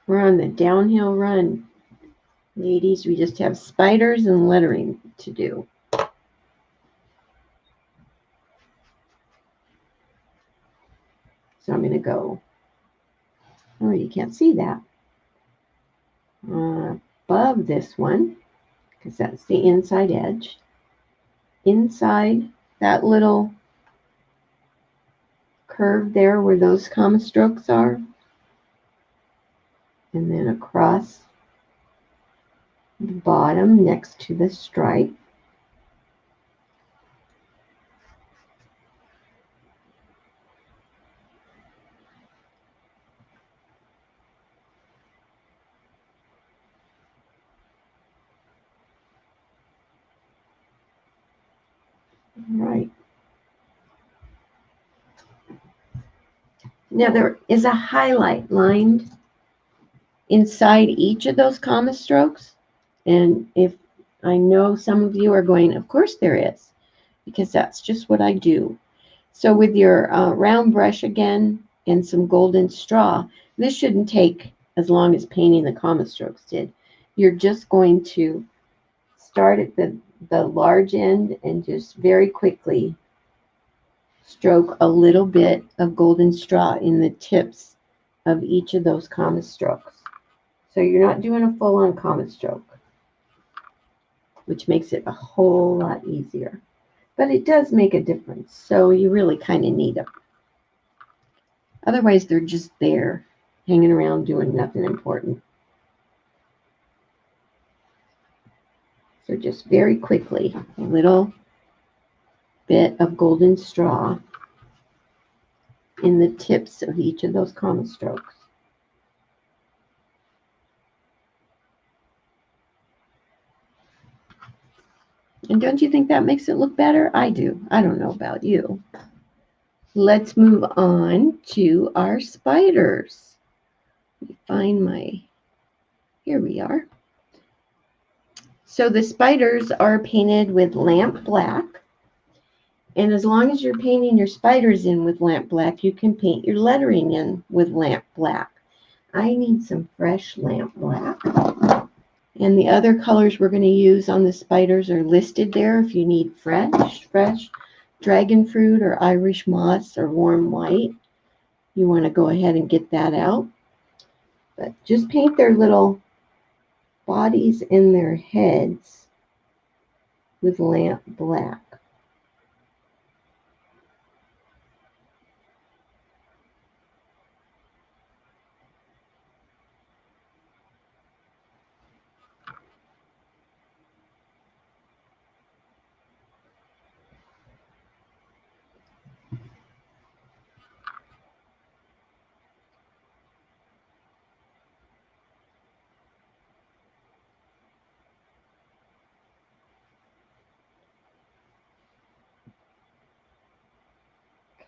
We're on the downhill run, ladies. We just have spiders and lettering to do. So I'm going to go, oh, you can't see that, above this one, because that's the inside edge. Inside that little curve there where those comma strokes are. And then across the bottom next to the stripe. Right. Now there is a highlight lined inside each of those comma strokes. And if I know some of you are going, of course there is, because that's just what I do. So with your round brush again and some golden straw, this shouldn't take as long as painting the comma strokes did. You're just going to start at the large end and just very quickly stroke a little bit of golden straw in the tips of each of those comma strokes. So you're not doing a full-on comma stroke, which makes it a whole lot easier. But it does make a difference, so you really kind of need them. Otherwise, they're just there, hanging around doing nothing important. So just very quickly, a little bit of golden straw in the tips of each of those comma strokes. And don't you think that makes it look better? I do. I don't know about you. Let's move on to our spiders. Let me find my, here we are. So the spiders are painted with lamp black. And as long as you're painting your spiders in with lamp black, you can paint your lettering in with lamp black. I need some fresh lamp black. And the other colors we're going to use on the spiders are listed there. If you need fresh dragon fruit or Irish moss or warm white, you want to go ahead and get that out. But just paint their little bodies and their heads with lamp black.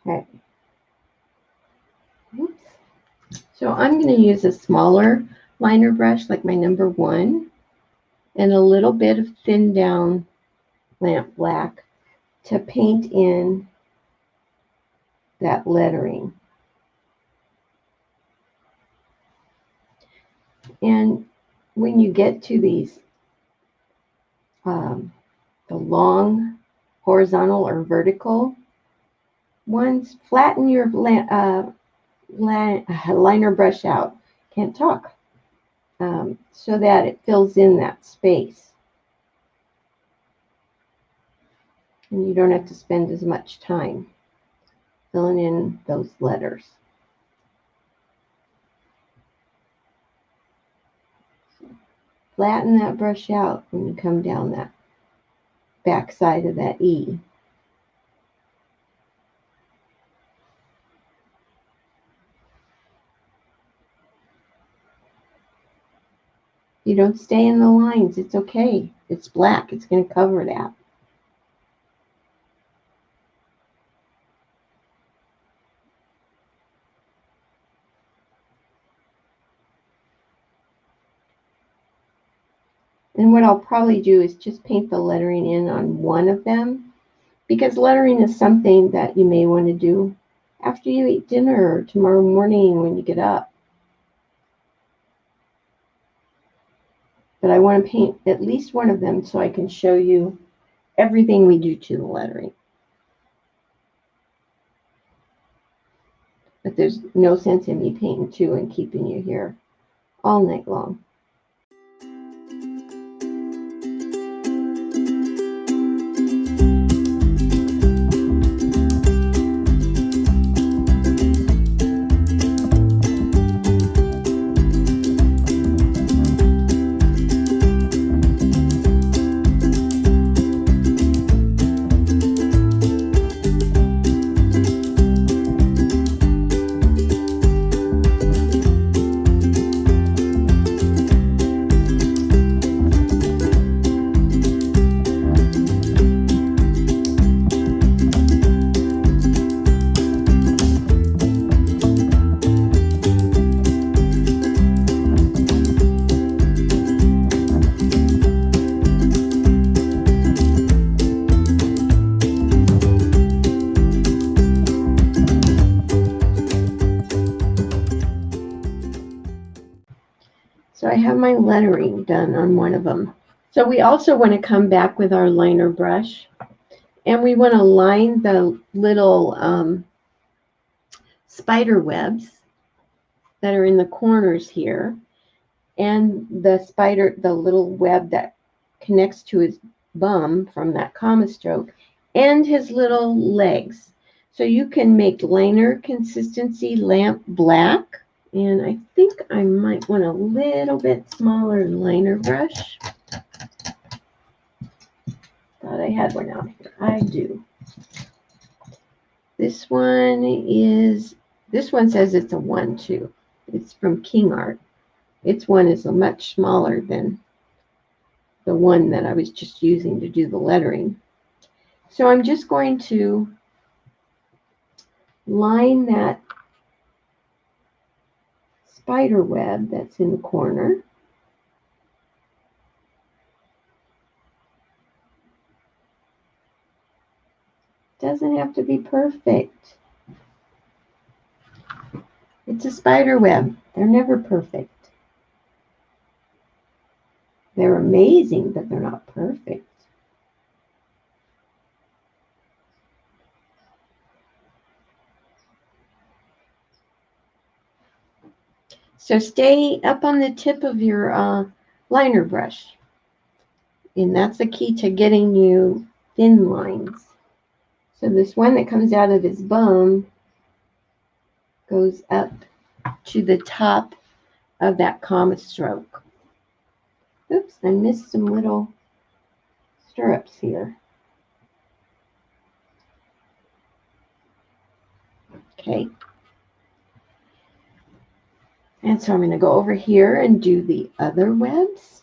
Okay. Oops. So I'm going to use a smaller liner brush like my number 1 and a little bit of thinned down lamp black to paint in that lettering. And when you get to these, the long horizontal or vertical ones, flatten your liner brush out. Can't talk. So that it fills in that space. And you don't have to spend as much time filling in those letters. Flatten that brush out when you come down that back side of that E. You don't stay in the lines. It's okay. It's black. It's going to cover that. And what I'll probably do is just paint the lettering in on one of them, because lettering is something that you may want to do after you eat dinner or tomorrow morning when you get up. But I want to paint at least one of them so I can show you everything we do to the lettering. But there's no sense in me painting 2 and keeping you here all night long. So I have my lettering done on one of them. So we also want to come back with our liner brush, and we want to line the little spider webs that are in the corners here, and the little web that connects to his bum from that comma stroke, and his little legs. So you can make liner consistency lamp black. And I think I might want a little bit smaller liner brush. Thought I had one out here. I do. This one says it's a 1-2. It's from King Art. Its one is much smaller than the one that I was just using to do the lettering. So I'm just going to line that spider web that's in the corner. Doesn't have to be perfect. It's a spider web. They're never perfect. They're amazing, but they're not perfect. So stay up on the tip of your liner brush. And that's the key to getting you thin lines. So this one that comes out of his bum goes up to the top of that comma stroke. Oops, I missed some little stirrups here. Okay. And so I'm going to go over here and do the other webs.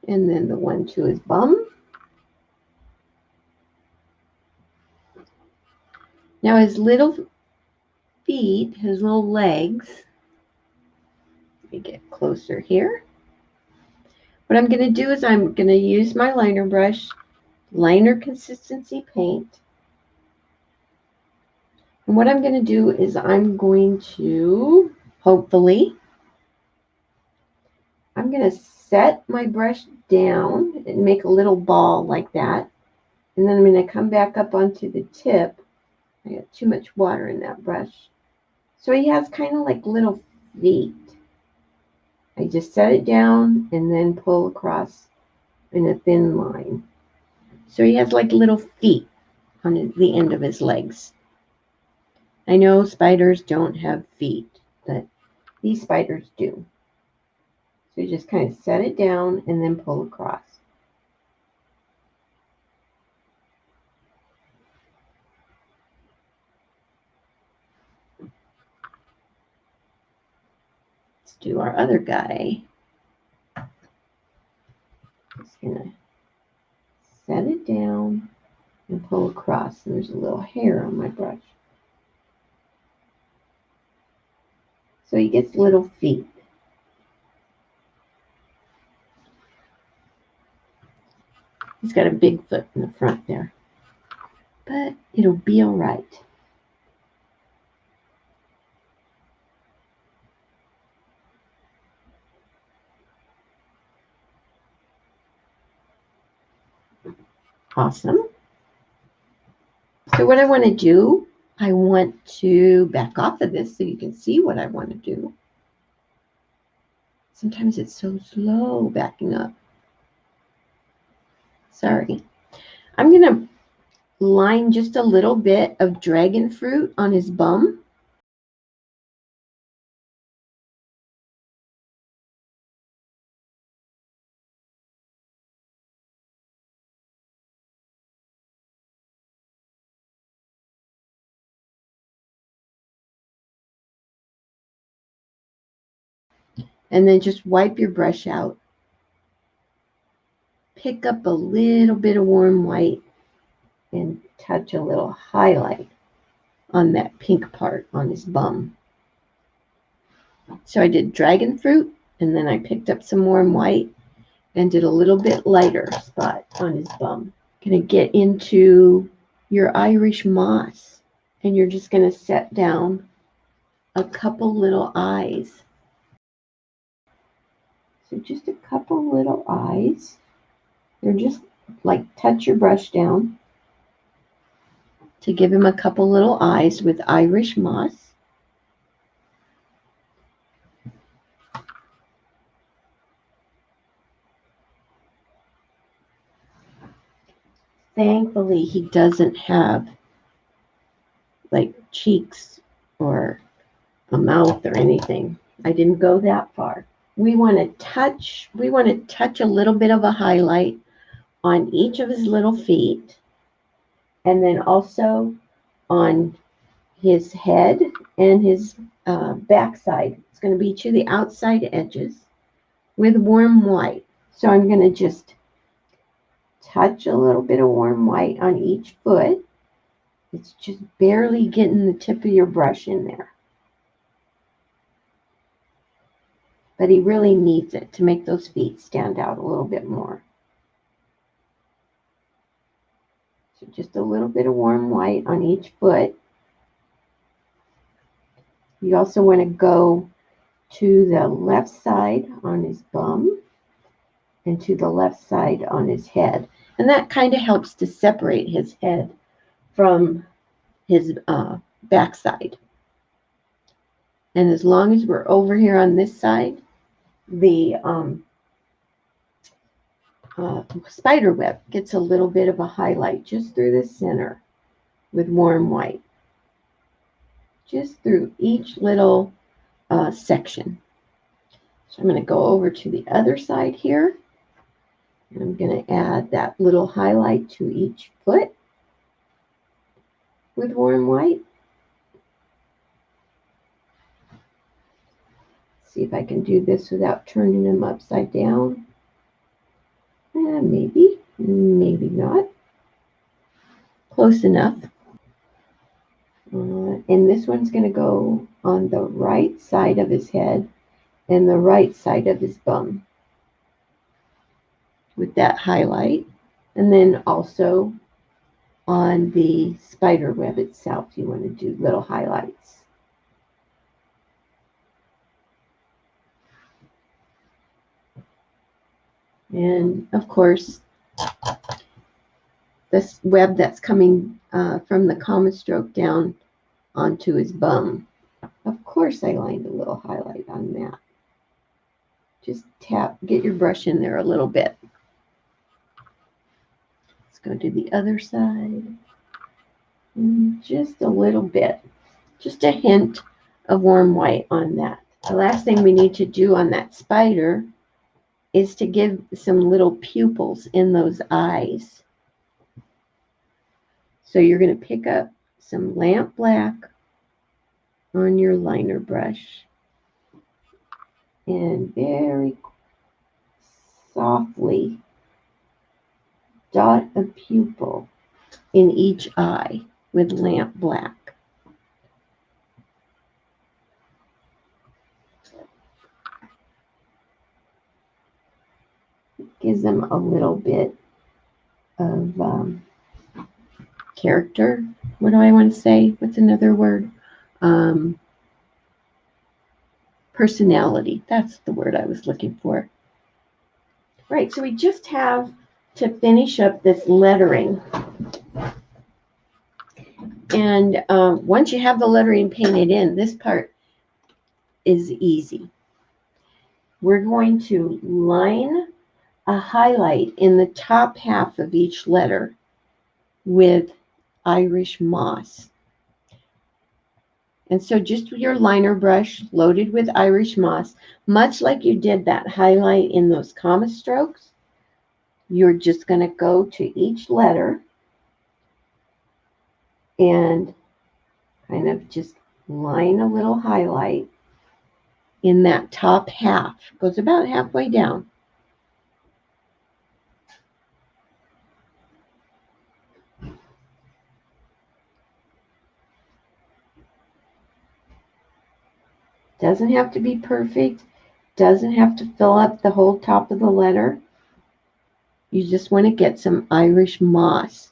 And then the one to his bum. Now his little feet, his little legs, let me get closer here. What I'm going to do is I'm going to use my liner brush, liner consistency paint. And what I'm going to do is I'm going to, hopefully, I'm going to set my brush down and make a little ball like that. And then I'm going to come back up onto the tip. I got too much water in that brush. So he has kind of like little feet. I just set it down and then pull across in a thin line. So he has like little feet on the end of his legs. I know spiders don't have feet, but these spiders do. So you just kind of set it down and then pull across. Let's do our other guy. Just going to set it down and pull across. And there's a little hair on my brush. So he gets little feet. He's got a big foot in the front there. But it'll be all right. Awesome. So what I want to do, I want to back off of this so you can see what I want to do. Sometimes it's so slow backing up. Sorry. I'm going to line just a little bit of dragon fruit on his bum. And then just wipe your brush out. Pick up a little bit of warm white and touch a little highlight on that pink part on his bum. So I did dragon fruit, and then I picked up some warm white and did a little bit lighter spot on his bum. Going to get into your Irish moss, and you're just going to set down a couple little eyes. So just a couple little eyes. They're just like touch your brush down to give him a couple little eyes with Irish moss. Thankfully, he doesn't have like cheeks or a mouth or anything. I didn't go that far. We want to touch a little bit of a highlight on each of his little feet, and then also on his head and his backside. It's going to be to the outside edges with warm white. So I'm going to just touch a little bit of warm white on each foot. It's just barely getting the tip of your brush in there. But he really needs it to make those feet stand out a little bit more. So just a little bit of warm white on each foot. You also want to go to the left side on his bum and to the left side on his head. And that kind of helps to separate his head from his backside. And as long as we're over here on this side, the spider web gets a little bit of a highlight just through the center with warm white. Just through each little section. So I'm going to go over to the other side here. And I'm going to add that little highlight to each foot with warm white. See if I can do this without turning them upside down. Maybe, maybe not. Close enough. And this one's going to go on the right side of his head and the right side of his bum with that highlight. And then also on the spider web itself, you want to do little highlights. And of course, this web that's coming from the comma stroke down onto his bum. Of course, I lined a little highlight on that. Just tap, get your brush in there a little bit. Let's go to the other side. Just a little bit. Just a hint of warm white on that. The last thing we need to do on that spider is to give some little pupils in those eyes. So you're going to pick up some lamp black on your liner brush and very softly dot a pupil in each eye with lamp black. Gives them a little bit of character. What do I want to say? What's another word? Personality. That's the word I was looking for. Right, so we just have to finish up this lettering. And once you have the lettering painted in, this part is easy. We're going to line a highlight in the top half of each letter with Irish moss. And so just your liner brush loaded with Irish moss, much like you did that highlight in those comma strokes, you're just going to go to each letter and kind of just line a little highlight in that top half. It goes about halfway down. Doesn't have to be perfect. Doesn't have to fill up the whole top of the letter. You just want to get some Irish moss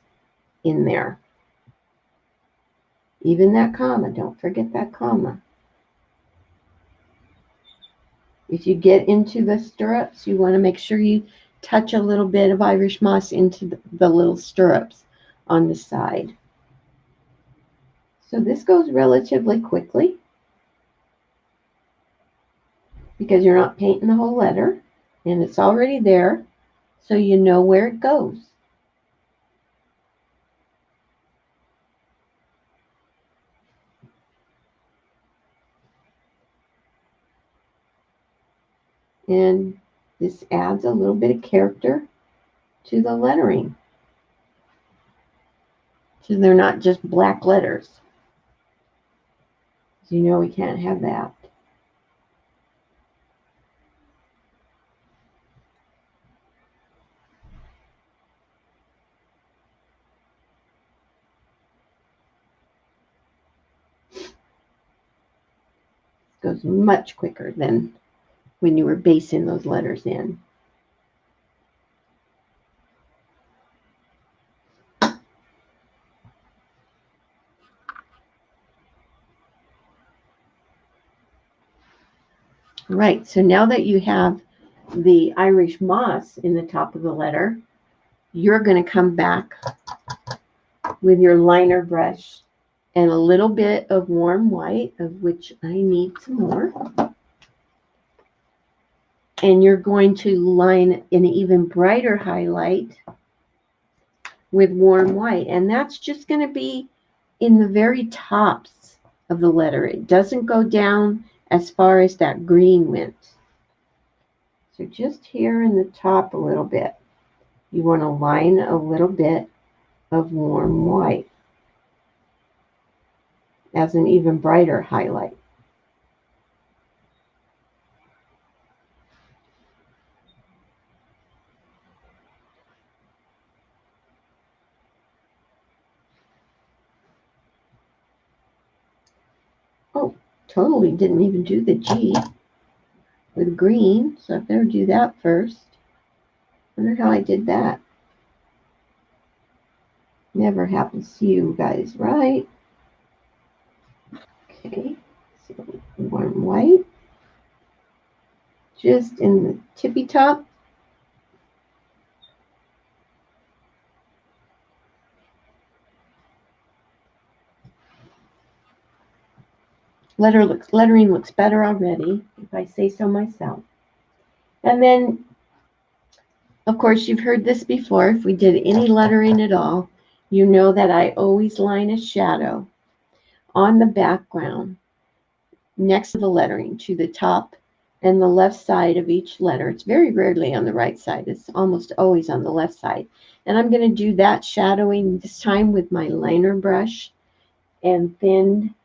in there. Even that comma, don't forget that comma. If you get into the stirrups, you want to make sure you touch a little bit of Irish moss into the little stirrups on the side. So this goes relatively quickly because you're not painting the whole letter and it's already there, so you know where it goes. And this adds a little bit of character to the lettering, so they're not just black letters. So you know we can't have that. It goes much quicker than when you were basing those letters in. Right, so now that you have the Irish moss in the top of the letter, you're going to come back with your liner brush and a little bit of warm white, of which I need some more. And you're going to line an even brighter highlight with warm white. And that's just going to be in the very tops of the letter. It doesn't go down as far as that green went. So just here in the top a little bit, you want to line a little bit of warm white as an even brighter highlight. Oh, totally didn't even do the G with green, so I better do that first. Wonder how I did that. Never happens to you guys, right? Okay, so warm white. Just in the tippy top. Lettering looks better already, if I say so myself. And then, of course, you've heard this before. If we did any lettering at all, you know that I always line a shadow on the background next to the lettering, to the top and the left side of each letter. It's very rarely on the right side. It's almost always on the left side. And I'm going to do that shadowing this time with my liner brush and thin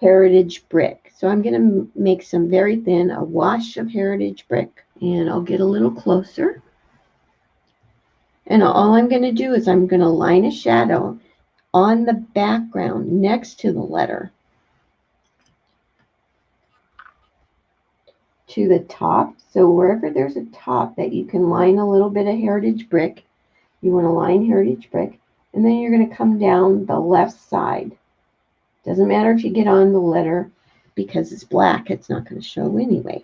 heritage brick. So I'm going to make some very thin, a wash of heritage brick. And I'll get a little closer. And all I'm going to do is I'm going to line a shadow on the background next to the letter to the top. So wherever there's a top that you can line a little bit of heritage brick, you want to line heritage brick, and then you're going to come down the left side. Doesn't matter if you get on the letter, because it's black, it's not going to show anyway.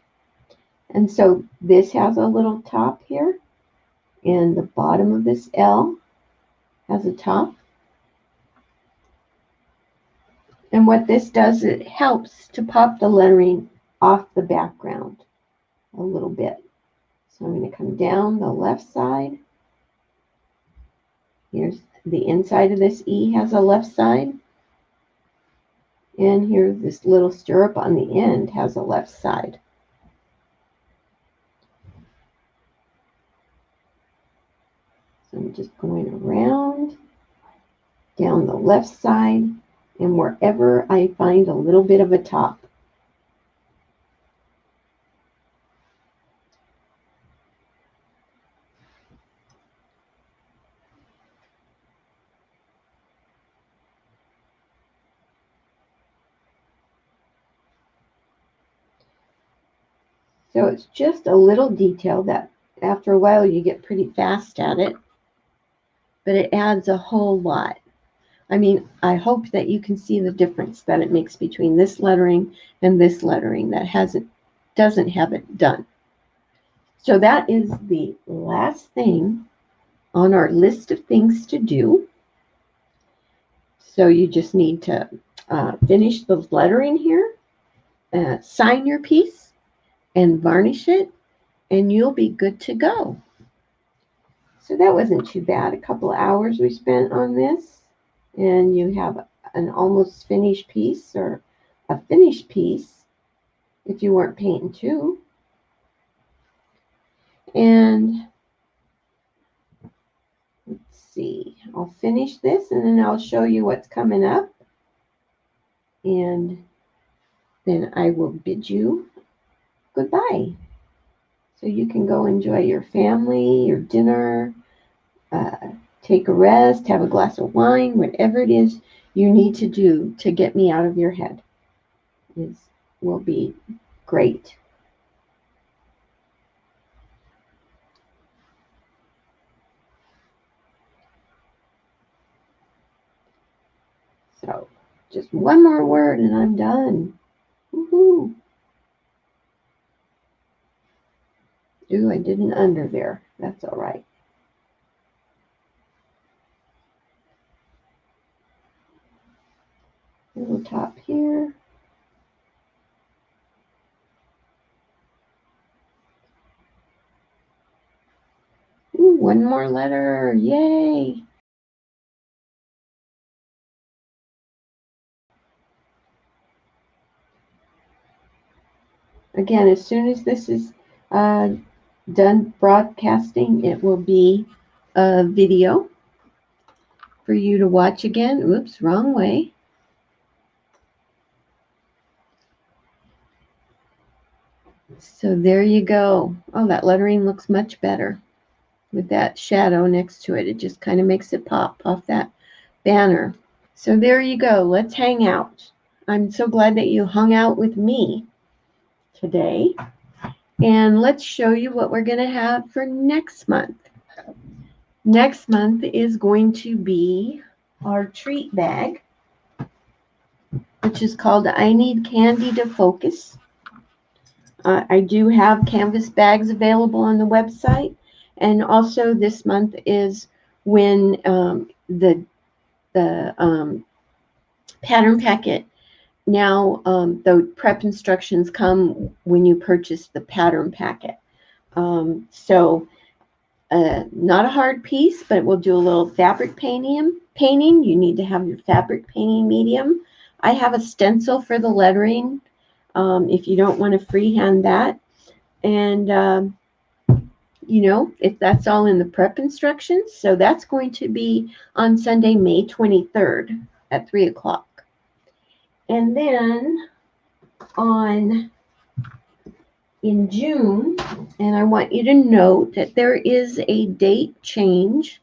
And so this has a little top here, and the bottom of this L has a top. And what this does, it helps to pop the lettering off the background a little bit. So I'm going to come down the left side. Here's the inside of this E has a left side. And here, this little stirrup on the end has a left side. So I'm just going around, down the left side, and wherever I find a little bit of a top. So it's just a little detail that after a while you get pretty fast at it, but it adds a whole lot. I mean, I hope that you can see the difference that it makes between this lettering and this lettering that doesn't have it done. So that is the last thing on our list of things to do. So you just need to finish the lettering here, sign your piece, and varnish it, and you'll be good to go. So that wasn't too bad. A couple of hours we spent on this, and you have an almost finished piece, or a finished piece if you weren't painting too. And let's see, I'll finish this and then I'll show you what's coming up. And then I will bid you goodbye. So you can go enjoy your family, your dinner, take a rest, have a glass of wine, whatever it is you need to do to get me out of your head will be great. So just one more word and I'm done. Woohoo! Ooh, I did an under there. That's all right. Little top here. Ooh, one more letter. Yay! Again, as soon as this is done broadcasting, it will be a video for you to watch again. Oops, wrong way. So there you go. Oh, that lettering looks much better with that shadow next to it. It just kind of makes it pop off that banner. So there you go. Let's hang out. I'm so glad that you hung out with me today. And let's show you what we're going to have for next month. Next month is going to be our treat bag, which is called I Need Candy to Focus. I do have canvas bags available on the website. And also this month is when the pattern packet, now the prep instructions come when you purchase the pattern packet. So not a hard piece, but we'll do a little fabric painting. You need to have your fabric painting medium. I have a stencil for the lettering if you don't want to freehand that. And you know, if that's all in the prep instructions. So that's going to be on Sunday, May 23rd at 3 o'clock. And then in June, and I want you to note that there is a date change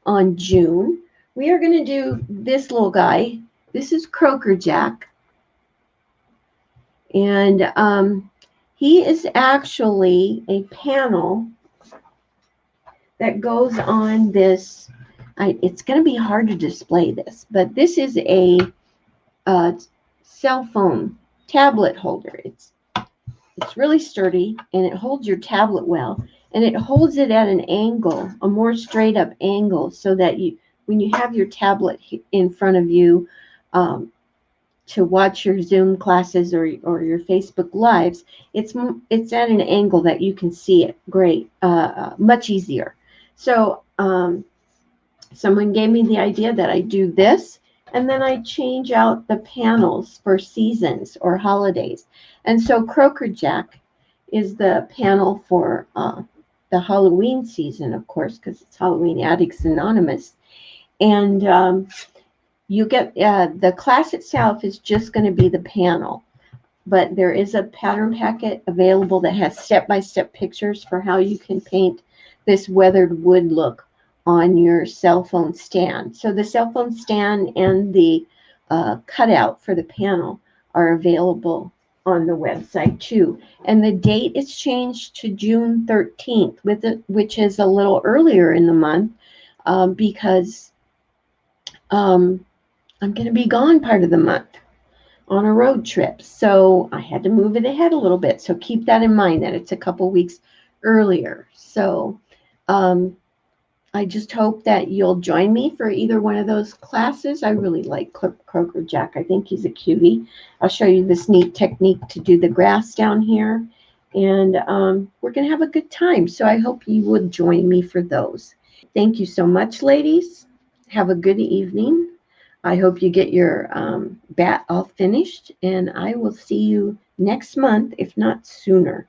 on June. We are going to do this little guy. This is Croaker Jack. And he is actually a panel that goes on this. It's going to be hard to display this, but this is a cell phone tablet holder. It's really sturdy, and it holds your tablet well, and it holds it at an angle, a more straight up angle, so that when you have your tablet in front of you to watch your Zoom classes or your Facebook Lives, it's at an angle that you can see it great, much easier. So someone gave me the idea that I do this, and then I change out the panels for seasons or holidays. And so Croaker Jack is the panel for the Halloween season, of course, because it's Halloween Addicts Anonymous. And you get the class itself is just going to be the panel. But there is a pattern packet available that has step-by-step pictures for how you can paint this weathered wood look on your cell phone stand. So the cell phone stand and the cutout for the panel are available on the website too. And the date is changed to June 13th, which is a little earlier in the month because I'm going to be gone part of the month on a road trip. So I had to move it ahead a little bit. So keep that in mind, that it's a couple weeks earlier. So I just hope that you'll join me for either one of those classes. I really like Croaker Jack. I think he's a cutie. I'll show you this neat technique to do the grass down here. And we're going to have a good time. So I hope you would join me for those. Thank you so much, ladies. Have a good evening. I hope you get your bat all finished. And I will see you next month, if not sooner.